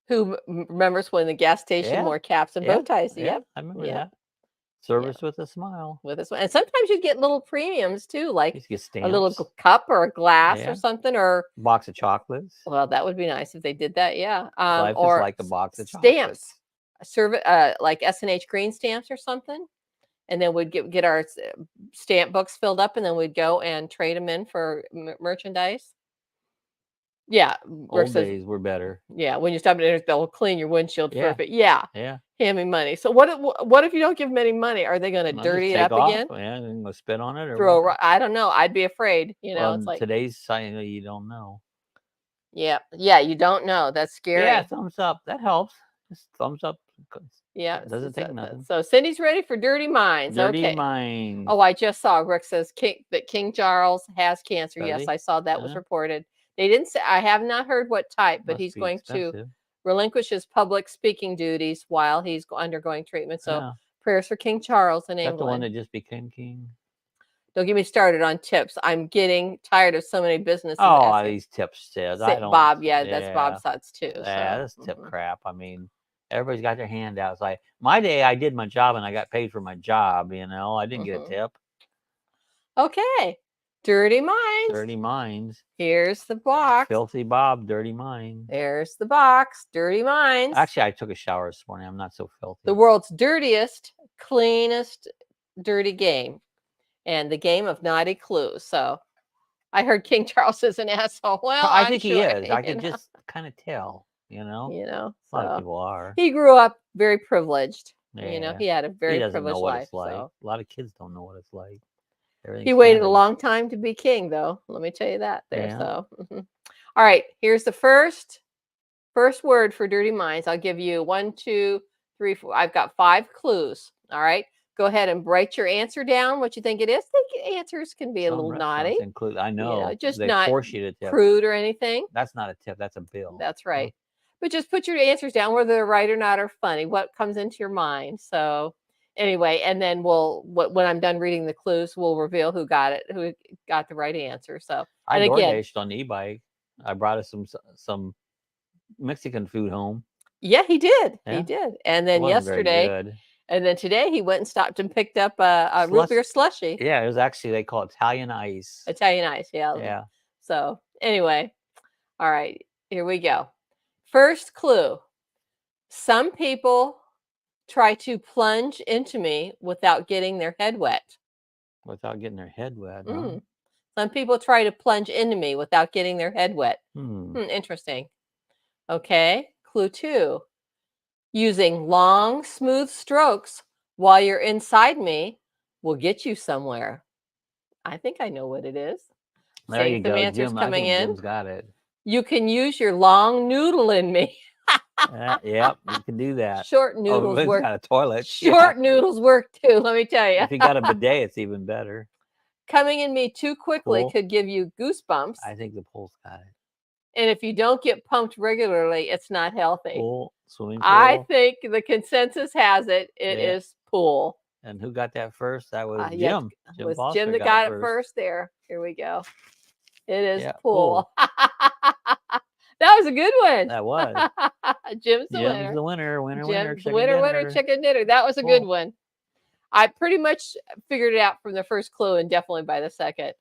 Who remembers when the gas station Yeah. wore caps and Yeah. bow ties? Yeah. Yep. I remember Yep. that. Service with a smile. With this one, and sometimes you get little premiums too, like You get a little stamps. cup or a glass Yeah. or something, or Box of chocolates. well, that would be nice if they did that. Yeah. Life or is like a box of chocolates. stamps, like S&H green stamps or something, and then we'd get our stamp books filled up, and then we'd go and trade them in for merchandise. Yeah, Old days were better. Yeah, when you stop at they'll clean your windshield Yeah. perfect. Yeah. Yeah. Hand me money. So what if you don't give them any money? Are they going to dirty it up again? Yeah, and go spit on it or Throw what? I don't know. I'd be afraid. Well, It's like today's sign you don't know. yeah, you don't know. That's scary. Yeah, thumbs up. That helps. Just thumbs up. Yeah, Doesn't take nothing. So Cindy's ready for Dirty Minds. Dirty Okay. Minds. Oh, I just saw Rick says that King Charles has cancer. Does Yes, he? I saw that was reported. They didn't say. I have not heard what type, but Must he's be going expensive. to relinquish his public speaking duties while he's undergoing treatment. So Yeah. prayers for King Charles in Is that England. the one that just became king? Don't get me started on tips. I'm getting tired of so many businesses. Oh, these tips, Sid. I don't. Bob, yeah, that's Bob's thoughts too. Yeah, that's tip crap. I mean, everybody's got their handouts. Like my day, I did my job and I got paid for my job. I didn't get a tip. Okay, Dirty Minds. Dirty Minds. Here's the box. Filthy Bob, Dirty Minds. There's the box. Dirty Minds. Actually, I took a shower this morning. I'm not so filthy. The world's dirtiest, cleanest, dirty game. And the game of naughty clues. So I heard King Charles is an asshole. Well, I think he is. I can just kind of tell, A lot of people are. He grew up very privileged. Yeah. He had a very he doesn't privileged know what life. It's like. So. A lot of kids don't know what it's like. He waited a long time to be king, though. Let me tell you that there. Yeah. So, all right. Here's the first word for Dirty Minds. I'll give you 1, 2, 3, 4. I've got 5 clues. All right. Go ahead and write your answer down. What you think it is? I think answers can be a little naughty. I know. Just they not force you to tip. Crude or anything. That's not a tip. That's a bill. That's right. But just put your answers down, whether they're right or not or funny. What comes into your mind? So anyway, and then when I'm done reading the clues, we'll reveal who got the right answer. So I DoorDashed on the e-bike. I brought us some Mexican food home. Yeah, he did. Yeah. He did. And then yesterday, and then today he went and stopped and picked up a root beer slushie. Yeah, it was actually, they call it Italian ice. Italian ice, yeah. Yeah. So anyway, all right, here we go. First clue. Some people try to plunge into me without getting their head wet. Without getting their head wet. Huh? Some people try to plunge into me without getting their head wet. Interesting. Okay. Clue 2. Using long, smooth strokes while you're inside me will get you somewhere. I think I know what it is. There see you some go, answers Jim. I coming think in. Jim's got it. You can use your long noodle in me. Yep, you can do that. Short Oh, noodles it's work. got a toilet. Short noodles work too, let me tell you. If you got a bidet, it's even better. Coming in me too quickly Pool. could give you goosebumps. I think the pool's got it. And if you don't get pumped regularly, it's not healthy. Pool, swimming pool. I think the consensus has it. It is pool. And who got that first? That was Yes, Jim. it was Jim that got it first there. Here we go. It is pool. That was a good one. That was. Jim's the winner. the winner. Jim's the winner, chicken dinner. That was a good one. I pretty much figured it out from the first clue and definitely by the second.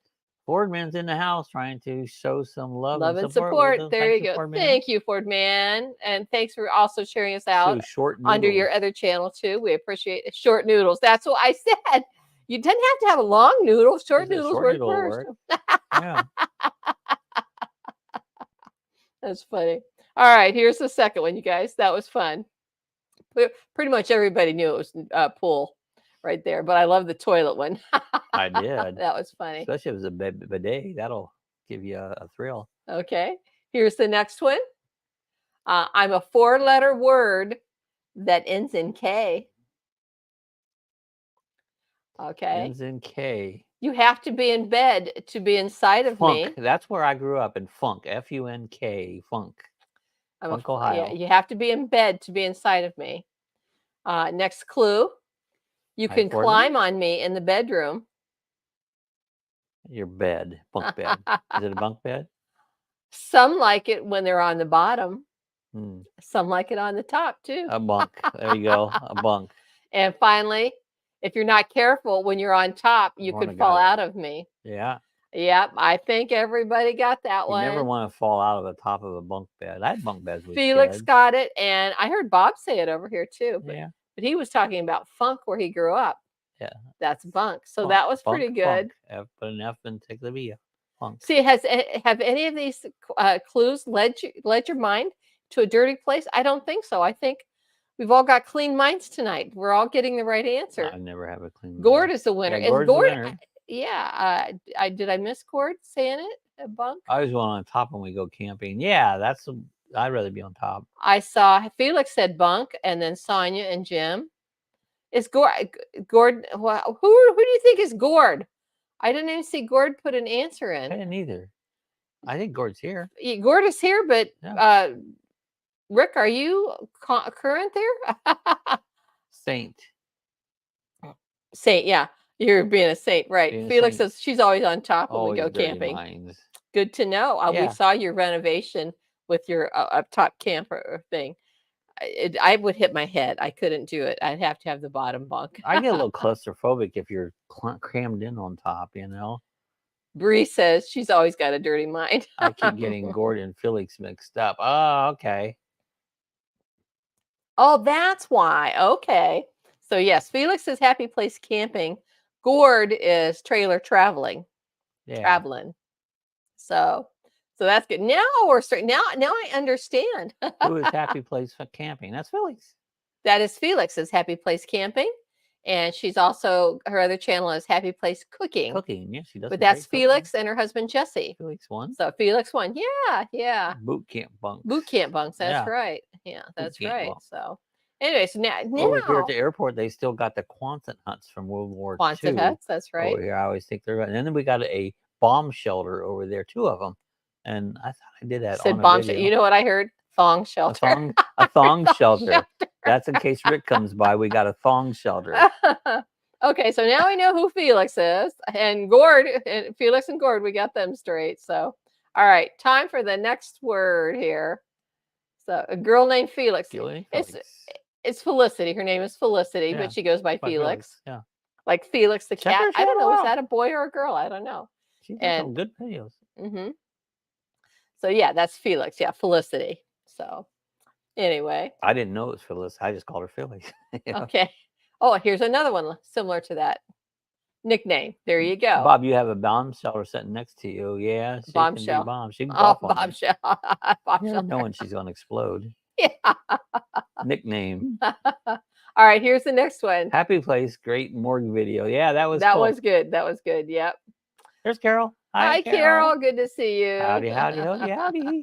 Fordman's in the house trying to show some love and support. There you go. Fordman. Thank you, Fordman. And thanks for also sharing us out under your other channel too. We appreciate it. Short noodles. That's what I said. You didn't have to have a long noodle. Short noodles work first. Yeah. That's funny. All right, here's the second one, you guys. That was fun. Pretty much everybody knew it was pool right there, but I love the toilet one. I did. That was funny. Especially if it was a bidet. That'll give you a thrill. Okay. Here's the next one. I'm a 4-letter word that ends in K. Okay. Ends in K. You have to be in bed to be inside of me. That's where I grew up, in Funk. F-U-N-K. Funk. Funk, Ohio. Yeah, you have to be in bed to be inside of me. Next clue. You can climb on me in the bedroom. Your bed. Bunk bed. Is it a bunk bed? Some like it when they're on the bottom. Hmm. Some like it on the top too. A bunk. There you go. A bunk. And finally, if you're not careful when you're on top, you could fall out of me. Yeah. Yep. I think everybody got that one. You never want to fall out of the top of a bunk bed. I had bunk beds with Felix kids. got it. And I heard Bob say it over here too. But, yeah. But he was talking about funk where he grew up. Yeah. That's bunk. So that was pretty good. Put an F and take the V. Funk. See, have any of these clues led your mind to a dirty place? I don't think so. I think we've all got clean minds tonight. We're all getting the right answer. I never have a clean mind. Gord is the winner. Yeah, Gord's the winner. Yeah. Did I miss Gord saying it? A bunk? I always want on top when we go camping. Yeah, I'd rather be on top. I saw Felix said bunk, and then Sonia and Jim. Is Gord? Well, who do you think is Gord? I didn't even see Gord put an answer in. I didn't either. I think Gord's here. Gord is here, but Rick, are you current there? Saint. Saint, yeah. You're being a saint, right? Felix says she's always on top when we go camping. Minds. Good to know. We saw your renovation with your up top camper thing. I would hit my head. I couldn't do it. I'd have to have the bottom bunk. I get a little claustrophobic if you're crammed in on top, you know? Bree says she's always got a dirty mind. I keep getting Gordon and Felix mixed up. Oh, okay. Oh, that's why. Okay. So yes, Felix is happy place camping. Gord is trailer traveling. Yeah. Traveling. So that's good. Now we're starting. Now I understand. Who is happy place for camping? That's Felix. That is Felix's happy place camping, and she's also her other channel is Happy Place Cooking. Cooking, yeah, she does. But that's Felix and her husband Jesse. Felix won. So Felix won. Yeah. Boot camp bunks. Boot camp bunks. That's right. Yeah, that's right. Bunks. So anyway, so now over here at the airport, they still got the Quonset huts from World War II. Quonset huts. That's right. Over here, I always think they're right. And then we got a bomb shelter over there, 2 of them. And I thought I did that. Said bomb shelter. You know what I heard? Thong shelter. A thong shelter. That's in case Rick comes by. We got a thong shelter. Okay, so now we know who Felix is, and Gord. And Felix and Gord, we got them straight. So, all right, time for the next word here. So, a girl named Felix. It's Felicity. Her name is Felicity, but she goes by Felix. Yeah, like Felix the cat. I don't know. Is that a boy or a girl? I don't know. She's got some good videos. So yeah, that's Felix. Yeah, Felicity. So anyway. I didn't know it was Phyllis. I just called her Philly. Okay. Oh, here's another one similar to that nickname. There you go. Bob, you have a bomb shelter sitting next to you. Yeah. Bombshell. She can bombshell. Bombshell. Knowing she's going to explode. Yeah. Nickname. All right, here's the next one. Happy Place, great morgue video. Yeah, that was good. That was good. Yep. There's Carol. Hi, Carol. Good to see you. Howdy, howdy, howdy, howdy.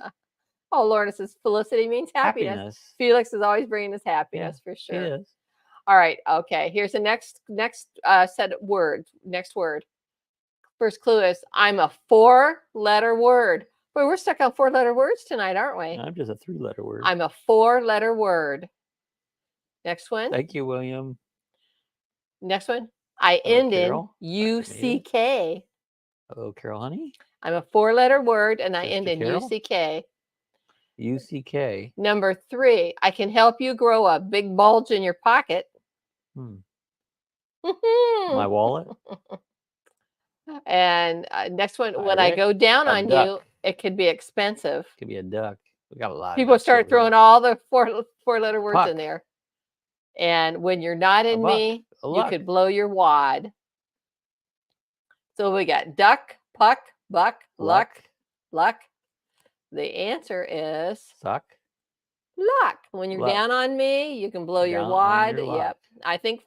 Oh, Lorna says felicity means happiness. Felix is always bringing us happiness for sure. It is. All right. Okay. Here's the next set of words. Next word. First clue is I'm a 4-letter word. Boy, we're stuck on 4-letter words tonight, aren't we? I'm just a 3-letter word. I'm a 4-letter word. Next one. Thank you, William. Next one. I end in UCK. Hello, Carol, honey. I'm a 4-letter word and I end in UCK. UCK. Number 3. I can help you grow a big bulge in your pocket. My wallet. And next one. When I go down on you, it could be expensive. Could be a duck. We got a lot. People start throwing all the 4-letter words in there. And when you're not in me, you could blow your wad. So we got duck, puck, buck, luck. The answer is suck. Luck. When you're down on me, you can blow your wad. Yep. I think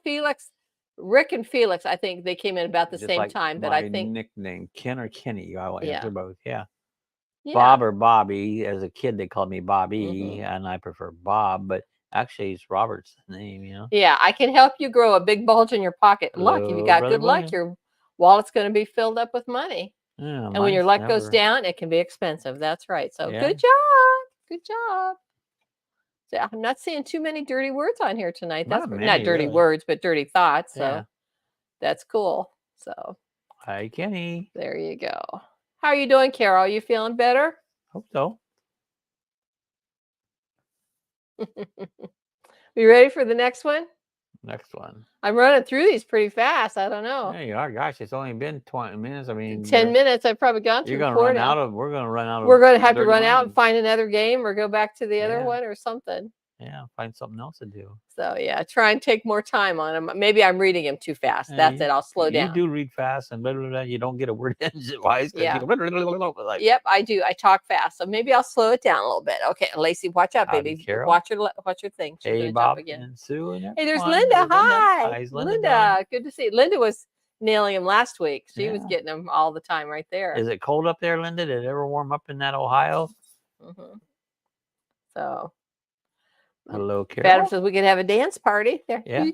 Rick and Felix, I think they came in about the same time, but I think nickname Ken or Kenny. I want to answer both. Yeah. Yeah. Bob or Bobby. As a kid, they called me Bobby, and I prefer Bob, but actually, it's Robert's name, you know? Yeah, I can help you grow a big bulge in your pocket. Hello, luck, if you got good luck, your wallet's going to be filled up with money. Yeah, and when your luck goes down, it can be expensive. That's right. So good job. Good job. So I'm not seeing too many dirty words on here tonight. That's not dirty words, but dirty thoughts. So that's cool. So hi, Kenny. There you go. How are you doing, Carol? You feeling better? Hope so. We ready for the next one? Next one. I'm running through these pretty fast. I don't know. There you are. Gosh, it's only been 20 minutes. I mean, 10 minutes. I've probably gone through. You're going to run out of. We're going to run out of. We're going to have to run out and find another game or go back to the other one or something. Yeah, find something else to do. So yeah, try and take more time on them. Maybe I'm reading them too fast. That's it. I'll slow down. You do read fast and blah, blah, blah. You don't get a word edgewise. Yeah. Blah, blah, blah, blah, blah, like, yep, I do. I talk fast, so maybe I'll slow it down a little bit. Okay, Lacey, watch out, baby. Carol. Watch your thing. She's hey, Bob and Sue. And hey, there's Linda. Hi, Linda. Good to see you. Linda was nailing him last week. She was getting them all the time right there. Is it cold up there, Linda? Did it ever warm up in that Ohio? So. Hello, Carol. Adam says we could have a dance party there. Yeah.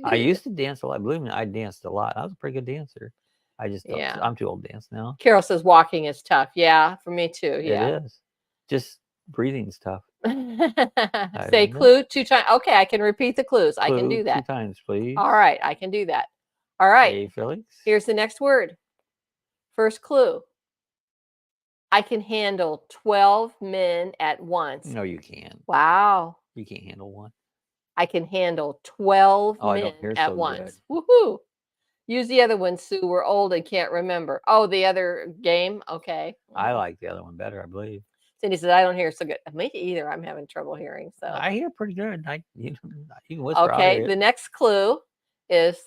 I used to dance a lot. Believe me, I danced a lot. I was a pretty good dancer. I just don't. I'm too old to dance now. Carol says walking is tough. Yeah, for me too. Yeah, it is. Just breathing's tough. Say clue 2 times. Okay, I can repeat the clues. I can do that 2 times, please. All right, I can do that. All right. Hey, Felix. Here's the next word. First clue. I can handle 12 men at once. No, you can't. Wow. You can't handle one. I can handle 12 men at once. Woohoo. Use the other one, Sue. We're old and can't remember. Oh, the other game? Okay. I like the other one better, I believe. Cindy says, I don't hear so good. Me either. I'm having trouble hearing. So I hear pretty good. You can whisper. Okay, the next clue is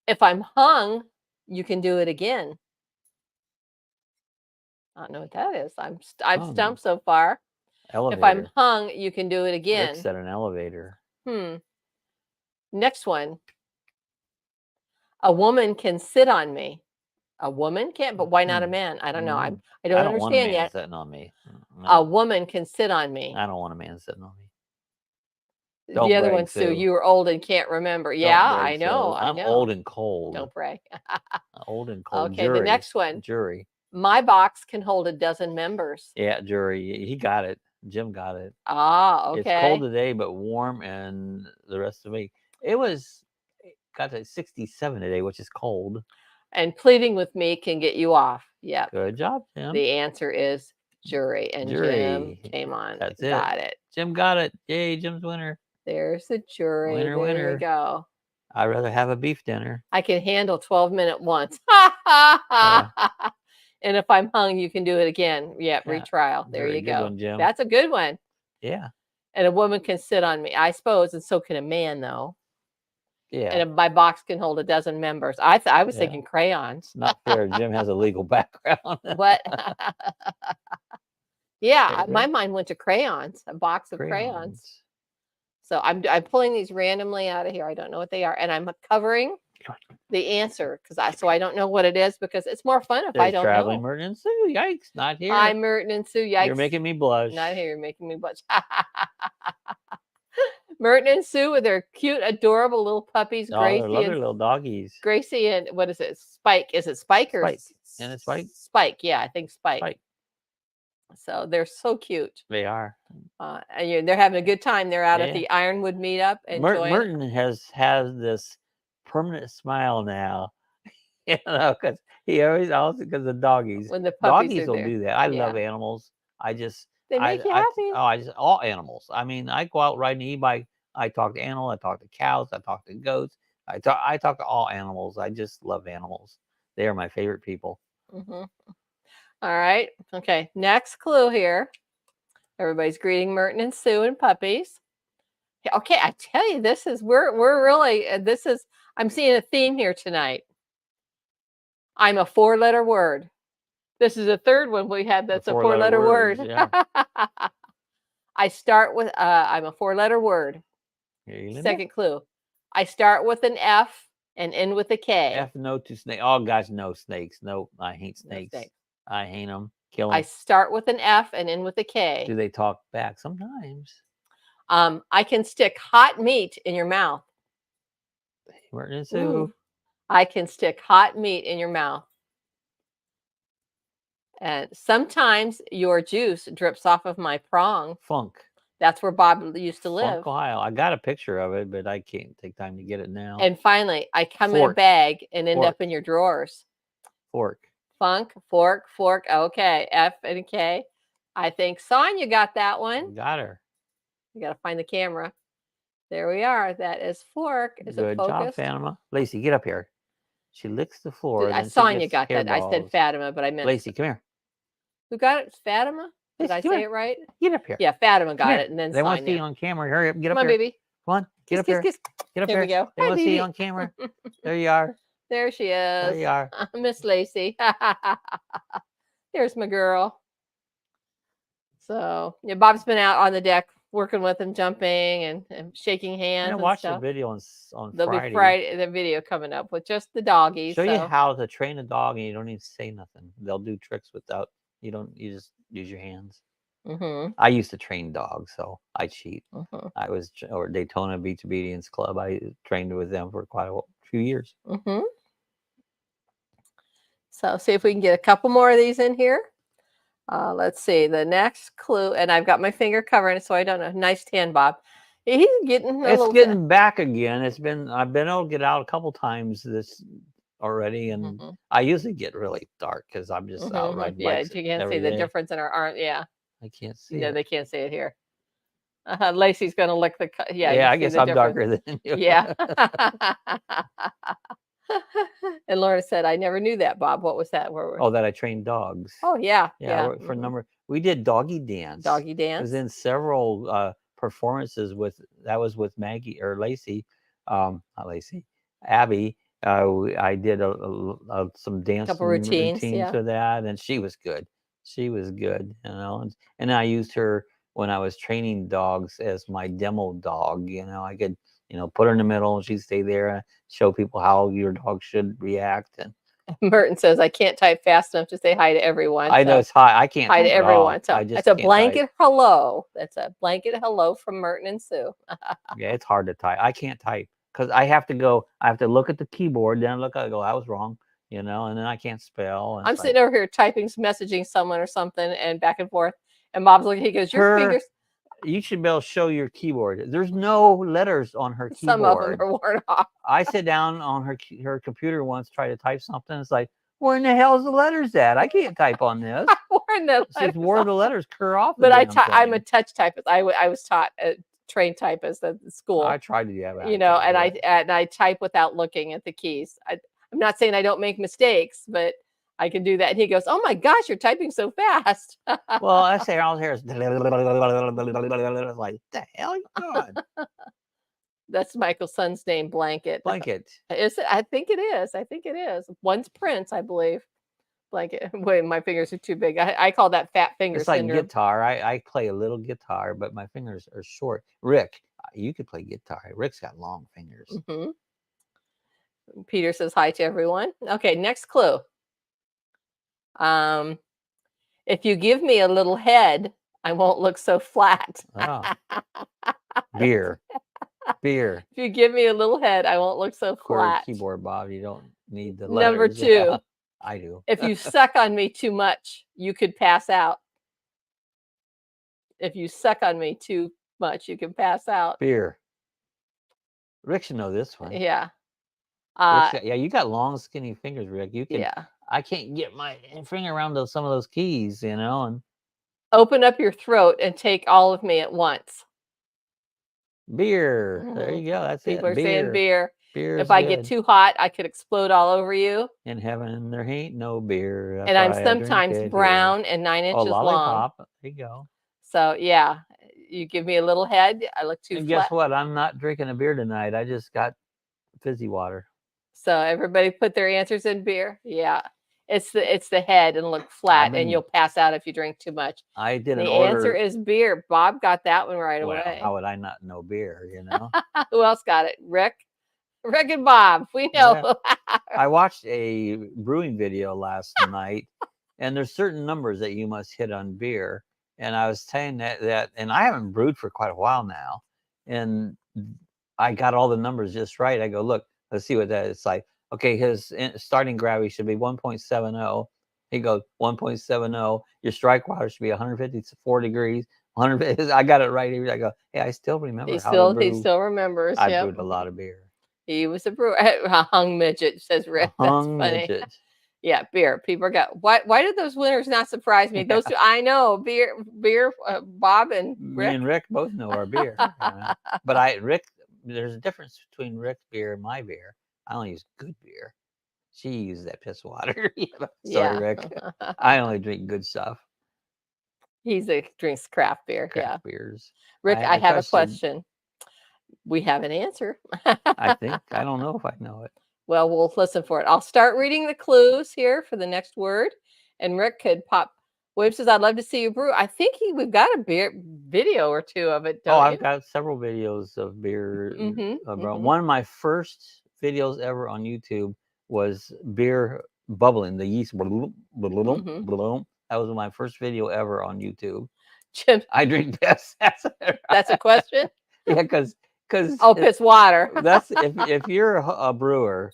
if I'm hung, you can do it again. I don't know what that is. I'm stumped so far. Elevator. If I'm hung, you can do it again. Rick said an elevator. Next one. A woman can sit on me. A woman can't, but why not a man? I don't know. I don't understand want a man yet. Sitting on me. No. A woman can sit on me. I don't want a man sitting on me. The other one, Sue. You were old and can't remember. Yeah, I know. I'm old and cold. Don't pray. Old and cold. Okay, the next one. Jury. My box can hold a dozen members. Yeah, jury. He got it. Jim got it. Ah, okay. It's cold today, but warm, and the rest of the week. It got to 67 today, which is cold. And pleading with me can get you off. Yeah. Good job, Jim. The answer is jury. And Jim came on. That's got it. Jim got it. Yay, Jim's winner. There's the jury. Winner, there winner. you go. I'd rather have a beef dinner. I can handle 12 minutes once. And if I'm hung, you can do it again. Yeah, retrial. There you go. One, Jim. That's a good one. Yeah. And a woman can sit on me, I suppose, and so can a man, though. Yeah. And my box can hold a dozen members. I was thinking crayons. Not fair. Jim has a legal background. What? Yeah, my mind went to crayons, a box of crayons. So I'm pulling these randomly out of here. I don't know what they are. And I'm covering the answer so I don't know what it is because it's more fun if I There's don't traveling know. Merton and Sue. Yikes, not here. Hi, Merton and Sue. Yikes. You're making me blush. Not here. You're making me blush. Merton and Sue with their cute, adorable little puppies. Oh, they're lovely little doggies. Gracie and what is it? Spike. Is it Spike or Spike? And it's Spike. Spike. Yeah, I think Spike. Spike. So they're so cute. They are. And they're having a good time. They're out at the Ironwood meetup. Merton has this permanent smile now. You know, because he always also because the doggies. When the puppies will do that. I love animals. They make you happy. All animals. I mean, I go out riding an e-bike. I talk to animals. I talk to cows. I talk to goats. I talk to all animals. I just love animals. They are my favorite people. Mm-hmm. All right. Okay. Next clue here. Everybody's greeting Merton and Sue and puppies. Okay, I tell you, we're really I'm seeing a theme here tonight. I'm a 4-letter word. This is the third one we had that's a 4-letter word. Yeah. I start with I'm a 4-letter word. Second clue. I start with an F and end with a K. F no to snake. Oh gosh, no snakes. No, I hate snakes. No snakes. I hate them. Kill them. I start with an F and end with a K. Do they talk back? Sometimes. I can stick hot meat in your mouth. Merton and Sue. I can stick hot meat in your mouth. And sometimes your juice drips off of my prong. Funk. That's where Bob used to live. Funk, Ohio. I got a picture of it, but I can't take time to get it now. And finally, I come in a bag and end up in your drawers. Fork. Funk, fork. Okay, F and a K. I think Sonia got that one. Got her. You got to find the camera. There we are. That is fork. Is it focused? Good job, Fatima. Lacey, get up here. She licks the floor. Sonia got that. I said Fatima, but I meant Lacey. Come here. Who got it? Fatima? Did I say it right? Get up here. Yeah, Fatima got it, and then they want to see you on camera. Hurry up, get up here. Come on, baby. Come on, get up here. Get up here. We go. They want to see you on camera. There you are. There she is. There you are. Miss Lacey. There's my girl. So yeah, Bob's been out on the deck working with him, jumping and shaking hands. I'm gonna watch the video on Friday. There'll be the video coming up with just the doggies. Show you how to train a dog, and you don't need to say nothing. They'll do tricks without you just use your hands. Mm-hmm. I used to train dogs, so I cheat. Mm-hmm. I was Daytona Beach Obedience Club. I trained with them for quite a few years. Mm-hmm. So see if we can get a couple more of these in here. Let's see the next clue, and I've got my finger covering it, so I don't know. Nice tan, Bob. He's getting back again. I've been able to get out a couple times this already, and I usually get really dark because I'm just out riding bikes. Yeah, you can't see the difference in our arm. Yeah, I can't see. No, they can't see it here. Lacey's gonna lick the. Yeah, I guess I'm darker than you. Yeah. And Laura said, "I never knew that, Bob. What was that? That I trained dogs. Oh yeah, yeah. For a number, we did doggy dance. Doggy dance. It was in several performances with Maggie or Lacey, not Lacey, Abby. I did some dance routines for that, and she was good. She was good, you know. And I used her when I was training dogs as my demo dog. You know, I could put her in the middle, and she'd stay there and show people how your dog should react. And Merton says, I can't type fast enough to say hi to everyone. I know it's high. I can't hi to everyone. So it's a blanket hello. That's a blanket hello from Merton and Sue. Yeah, it's hard to type. I can't type because I have to look at the keyboard, then I go, I was wrong, and then I can't spell. I'm sitting over here typing, messaging someone or something, and back and forth. And Bob's looking, he goes, your fingers. You should be able to show your keyboard. There's no letters on her keyboard. Some of them are worn off. I sit down on her computer once, try to type something. It's like, where in the hell is the letters at? I can't type on this. Where the letters cur off. But I'm a touch typist. I was taught trained typist at the school. I tried to do that. And I type without looking at the keys. I'm not saying I don't make mistakes, but I can do that. And he goes, oh my gosh, you're typing so fast. Well, I say all here is like, the hell you doing? That's Michael's son's name, Blanket. Blanket. Is it? I think it is. One's Prince, I believe. Blanket. Wait, my fingers are too big. I call that fat finger syndrome. It's like guitar. I play a little guitar, but my fingers are short. Rick, you could play guitar. Rick's got long fingers. Mm-hmm. Peter says hi to everyone. Okay, next clue. If you give me a little head, I won't look so flat. Oh. Beer. Beer. If you give me a little head, I won't look so flat. Keyboard, Bob. You don't need the Number letters. 2. Yeah, I do. If you suck on me too much, you could pass out. If you suck on me too much, you can pass out. Beer. Rick should know this one. Yeah. Yeah, you got long, skinny fingers, Rick. You can. Yeah. I can't get my finger around some of those keys, you know. And open up your throat and take all of me at once. Beer. There you go. That's People it. are saying beer. Beer. If I get too hot, I could explode all over you. In heaven, there ain't no beer. That's and I'm sometimes brown and 9 inches long. Lollipop. There you go. So yeah, you give me a little head, I look too and flat. Guess what? I'm not drinking a beer tonight. I just got fizzy water. So everybody put their answers in beer. Yeah. It's the head and look flat, and you'll pass out if you drink too much. I did an order. The answer is beer. Bob got that one right away. How would I not know beer, you know? Who else got it? Rick and Bob. We know. Yeah. I watched a brewing video last night, and there's certain numbers that you must hit on beer. And I was saying that, and I haven't brewed for quite a while now, and I got all the numbers just right. I go, look, let's see what that is. It's like, okay, his starting gravity should be 1.70. He goes 1.70. Your strike water should be 154 degrees. 100. I got it right. I go, hey, I still remember. He still remembers. I brewed a lot of beer. He was a brewer. A hung midget, says Rick. That's funny. Midget. Yeah, beer. People got why did those winners not surprise me? Those two, I know beer. Bob and Rick. Me and Rick both know our beer. But Rick, there's a difference between Rick's beer and my beer. I only use good beer. She uses that piss water. Sorry, Rick. I only drink good stuff. He drinks craft beer. Craft beers. Rick, I have a question. We have an answer. I think. I don't know if I know it. Well, we'll listen for it. I'll start reading the clues here for the next word. And Rick could pop. William says, I'd love to see you brew. I think we've got a beer video or two of it. I've got several videos of beer. One of my first videos ever on YouTube was beer bubbling, the yeast. That was my first video ever on YouTube. Jim, I drink piss. That's a question? Yeah, because piss water. That's if you're a brewer,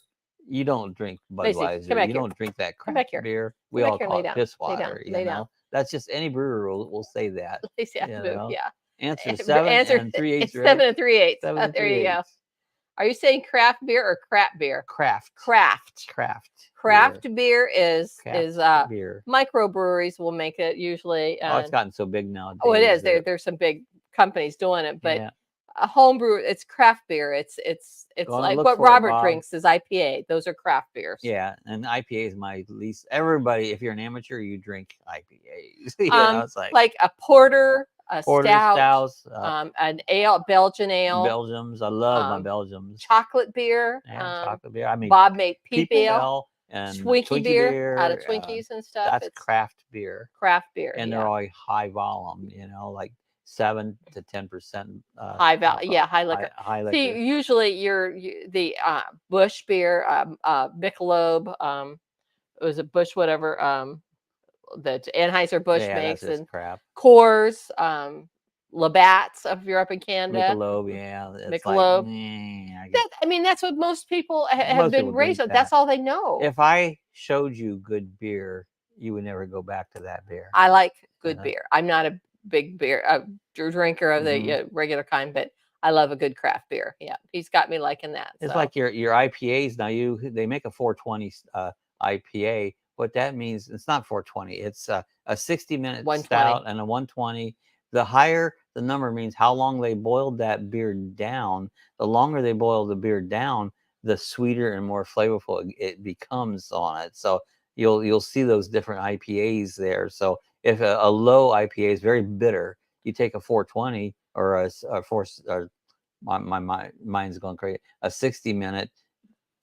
you don't drink Budweiser. You don't drink that craft beer. We all call it piss water. You know, that's just any brewer will say that. Yeah. Answer 7 and 3/8. 7 and 3/8. There you go. Are you saying craft beer or crap beer? Craft beer is beer. Microbreweries will make it usually. It's gotten so big nowadays. Oh, it is. There's some big companies doing it, but a home brew, it's craft beer. It's like what Robert drinks is IPA. Those are craft beers. Yeah, and IPA is my least. Everybody, if you're an amateur, you drink IPAs. It's like a porter. Stout, an ale, Belgian ale. Belgiums, I love my Belgiums. Chocolate beer. Chocolate beer. I mean, Bob made peep ale and Twinkie beer out of Twinkies and stuff. That's craft beer. And they're all high volume. You know, like 7 to 10%. High liquor. High liquor. See, usually the Busch beer, Michelob. It was a Busch whatever. That Anheuser-Busch makes and crap. Coors, Labatt's if you're up in Canada. Michelob, Michelob. That's what most people have been raised on. That's all they know. If I showed you good beer, you would never go back to that beer. I like good beer. I'm not a big beer drinker of the regular kind, but I love a good craft beer. Yeah, he's got me liking that. It's like your IPAs now. They make a 420 IPA. What that means, it's not 420. It's a 60-minute stout and a 120. The higher the number means how long they boiled that beer down. The longer they boil the beer down, the sweeter and more flavorful it becomes on it. So you'll see those different IPAs there. So if a low IPA is very bitter, you take a 420 or my mind's going crazy. A 60-minute.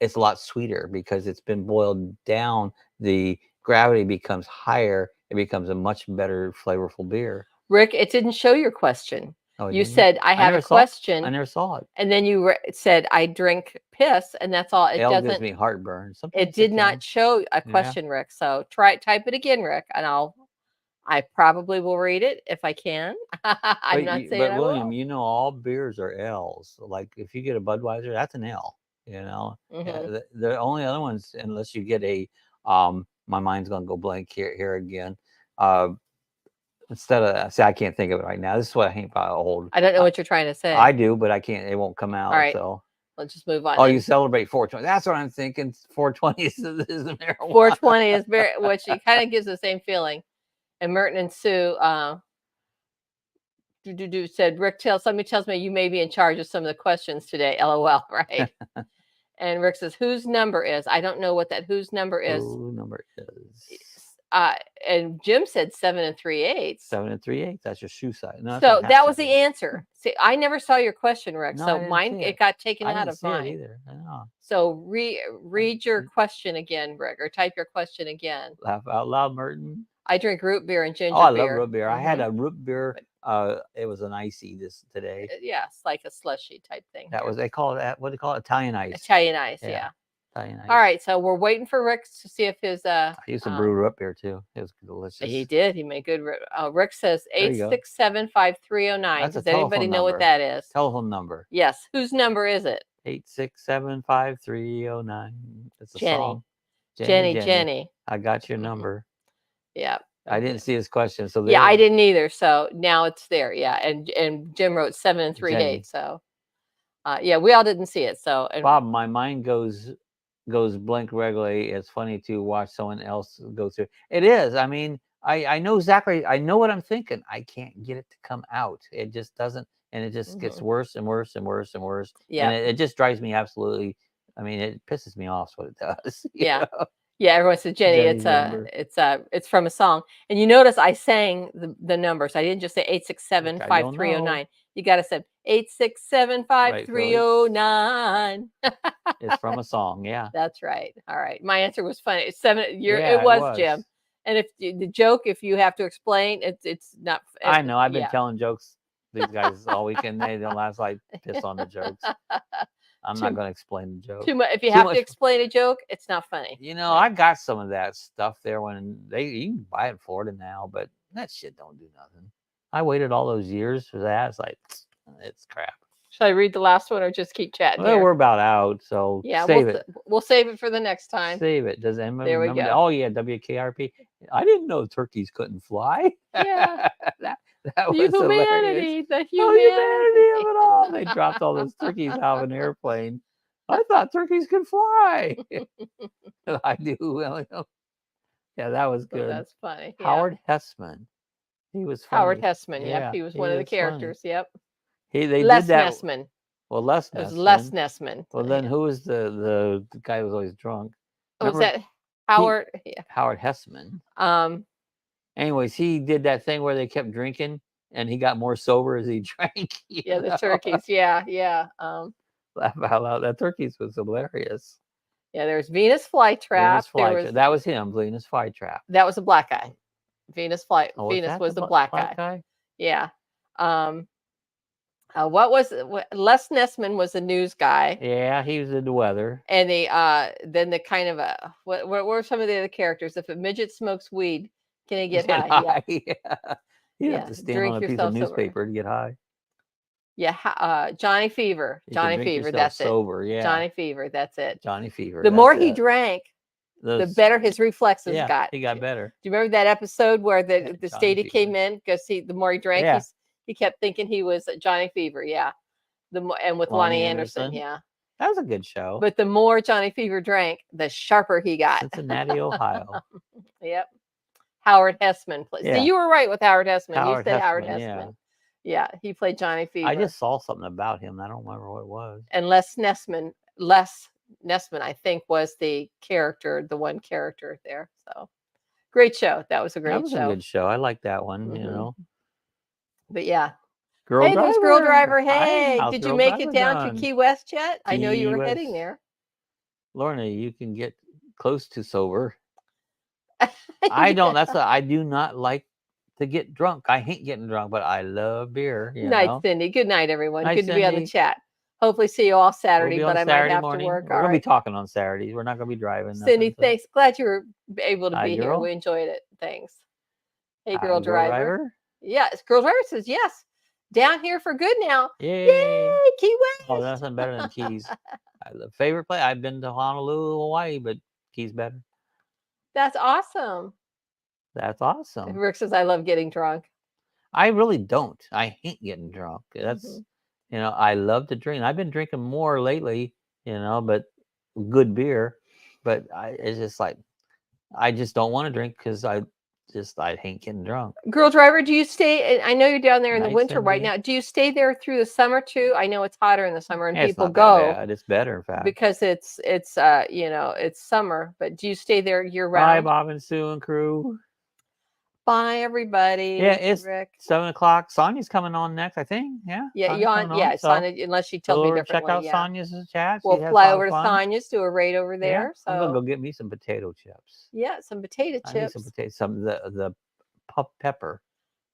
It's a lot sweeter because it's been boiled down. The gravity becomes higher. It becomes a much better, flavorful beer. Rick, it didn't show your question. Oh, You didn't you? said, I have a I question. never saw it. And then you said, I drink piss, and that's all. It L gives doesn't. me heartburn. It Sometimes did it not can. show a Yeah. question, Rick. So type it again, Rick, and I probably will read it if I can. I'm not saying But I William, will. you know, all beers are L's. Like if you get a Budweiser, that's an L. You know, the only other ones, unless you get a, my mind's gonna go blank here again. Instead of, see, I can't think of it right now. This is what I hate about old. I don't know what you're trying to say. I do, but I can't. It won't come out. All right. So Let's just move on. Oh, then. you celebrate 420. That's what I'm thinking. 420 is the marijuana. 420 is very, which it kind of gives the same feeling. And Merton and Sue said, Rick somebody tells me you may be in charge of some of the questions today. LOL, right? And Rick says, whose number is? I don't know what that whose number is. Whose number is? And Jim said 7 3/8. 7 3/8. That's your shoe size. No, so that was the answer. See, I never saw your question, Rick. No, so mine, it got taken out of mine either. I know. So read your question again, Rick, or type your question again. Laugh out loud, Merton. I drink root beer and ginger beer. Oh, I love root beer. I had a root beer. It was an icy today. Yes, like a slushy type thing. That was, they call it, what do they call it? Italian ice. Italian ice, yeah. Italian ice. All right, so we're waiting for Rick to see if his I used to brew root beer too. It was delicious. He did. He made good. Rick says 867-5309. Does anybody know what that is? Telephone number. Yes. Whose number is it? 867-5309. It's a song. Jenny. I got your number. Yeah. I didn't see his question, so yeah, I didn't either. So now it's there. Yeah, and Jim wrote 7 3/8. So, yeah, we all didn't see it. So, Bob, my mind goes blank regularly. It's funny to watch someone else go through. It is. I mean, I know exactly. I know what I'm thinking. I can't get it to come out. It just doesn't, and it just gets worse and worse and worse and worse. Yeah, and it just drives me absolutely. I mean, it pisses me off. Is what it does. Yeah. know? Yeah, everyone said, Jenny, it's from a song. And you notice I sang the numbers. I didn't just say 867-5309. You got to say 867-5309. It's from a song, yeah. That's right. All right. My answer was funny. It was Jim. And if the joke, if you have to explain, it's not. I know. I've been telling jokes. These guys all weekend. They don't last. Like piss on the jokes. I'm not going to explain the joke. Too much. If you have to explain a joke, it's not funny. You know, I got some of that stuff there when you can buy it in Florida now, but that shit don't do nothing. I waited all those years for that. It's like, it's crap. Should I read the last one or just keep chatting? Well, we're about out, so yeah, save it. We'll save it for the next time. Save it. Does anyone remember go. that? Oh yeah, WKRP. I didn't know turkeys couldn't fly. Yeah. That was hilarious. The humanity of it all. They dropped all those turkeys out of an airplane. I thought turkeys could fly. I do. Well, yeah, that was good. That's funny. Yeah. Howard Hessman. He was funny. Howard Hessman. Yep, he was one of the characters. Funny. Yep. They Les did that. Nessman. Well, Les Nessman. It was Les Nessman. Well, then who was the guy who was always drunk? Was that Howard? Howard Hessman. Anyways, he did that thing where they kept drinking, and he got more sober as he drank. Yeah, the turkeys. Yeah. Laugh out loud. That turkeys was hilarious. Yeah, there's Venus Flytrap. That was him, Venus Flytrap. That was a black guy. Venus was the black guy. Yeah. What was Les Nessman was the news guy. Yeah, he was in the weather. And then the kind of what were some of the other characters? If a midget smokes weed, can he get high? Yeah. You have to stand on a piece of newspaper to get high. Yeah, Johnny Fever. Johnny Fever, that's sober, it. Yeah. Johnny Fever, that's it. Johnny Fever. The more he drank, the better his reflexes got. He got better. Do you remember that episode where the Stady came in because the more he drank, he kept thinking he was Johnny Fever. Yeah, and with Lonnie Anderson. Yeah, that was a good show. But the more Johnny Fever drank, the sharper he got. Cincinnati, Ohio. Yep. Howard Hessman plays. Yeah. So you were right with Howard Hessman. You said Howard Hessman. Yeah, he played Johnny Fever. I just saw something about him. I don't remember what it was. And Les Nessman, I think, was the one character there. So great show. That was a great show. That was a good show. I like that one, you know. But yeah. There's Girl Driver. Hey, did you make it down to Key West yet? I know you were heading there. Lorna, you can get close to sober. I do not like to get drunk. I hate getting drunk, but I love beer. You Night, know. Cindy. Good night, everyone. Night, Good to be on the Cindy. chat. Hopefully see you all We'll Saturday, be but on I might Saturday have morning. to work. We're All gonna be right. talking on Saturdays. We're not gonna be driving. Cindy, Nothing, so. thanks. Glad you were able to Hi, be here. girl. We enjoyed it. Thanks. Hey, Hi, girl driver. Yes, girl driver says yes. Down here for good now. Yay. Yay, Key West. Oh, nothing better than Keys. I love favorite place. I've been to Honolulu, Hawaii, but Keys better. That's awesome. That's awesome. Rick says I love getting drunk. I really don't. I hate getting drunk. That's you know, I love to drink. I've been drinking more lately, you know, but good beer. But it's just like I just don't want to drink because I hate getting drunk. Girl driver, do you stay? I know you're down there in the Night, winter right Cindy. now. Do you stay there through the summer too? I know it's hotter in the summer and Yeah, it's people not go that bad. It's better, in fact. because it's you know, it's summer. But do you stay there year Bye, round? Bob and Sue and crew. Bye, everybody. Yeah, it's Rick. 7:00. Sonia's coming on next, I think. Yeah. Yeah, Sonia's coming yeah, on, Sonia, unless she tells me so differently. check out Yeah. Sonia's chat. We'll She has a fly lot over of to fun. Sonia's, do a raid over there. Yeah, So I'm gonna go get me some potato chips. yeah, some potato I need chips. some potato, the pepper.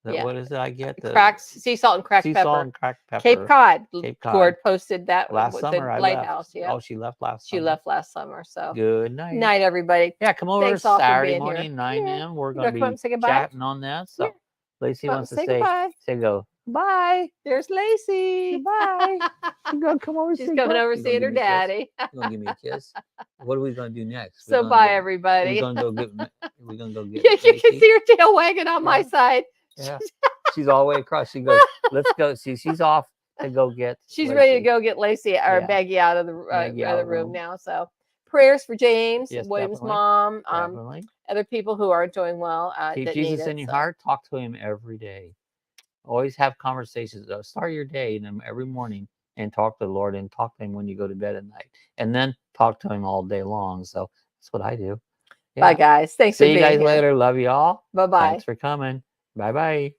Yeah. What is it? I get the Cracked sea salt and cracked sea pepper. salt and cracked pepper. Cape Cod. Cape Cod. Gord posted that Last with summer. the I lighthouse. left. Yeah. Oh, she left last. She summer. left last summer. So good night. Night, everybody. Yeah, come over Thanks all for Saturday being morning, here. 9 a.m. We're gonna come up be and say goodbye? chatting on that. So Lacey Come up wants to and say say goodbye. go bye. There's Lacey. Goodbye. She's gonna come over. She's coming over seeing her daddy. She's gonna give me a kiss. What are we gonna do next? So bye, everybody. We're gonna go get. We're gonna go get. Yeah, you can see her tail wagging on my side. Yeah, she's all the way across. She goes, "Let's go." She's off to go get. She's Lacey. ready to go get Lacey or Maggie out of the room now. So prayers for James, William's mom, other people who are doing well. Keep Jesus in your heart. Talk to him every day. Always have conversations. Start your day every morning and talk to the Lord and talk to him when you go to bed at night. And then talk to him all day long. So that's what I do. Yeah. Bye, guys. Thanks for being here. See you guys later. Love you all. Bye-bye. Thanks for coming. Bye-bye.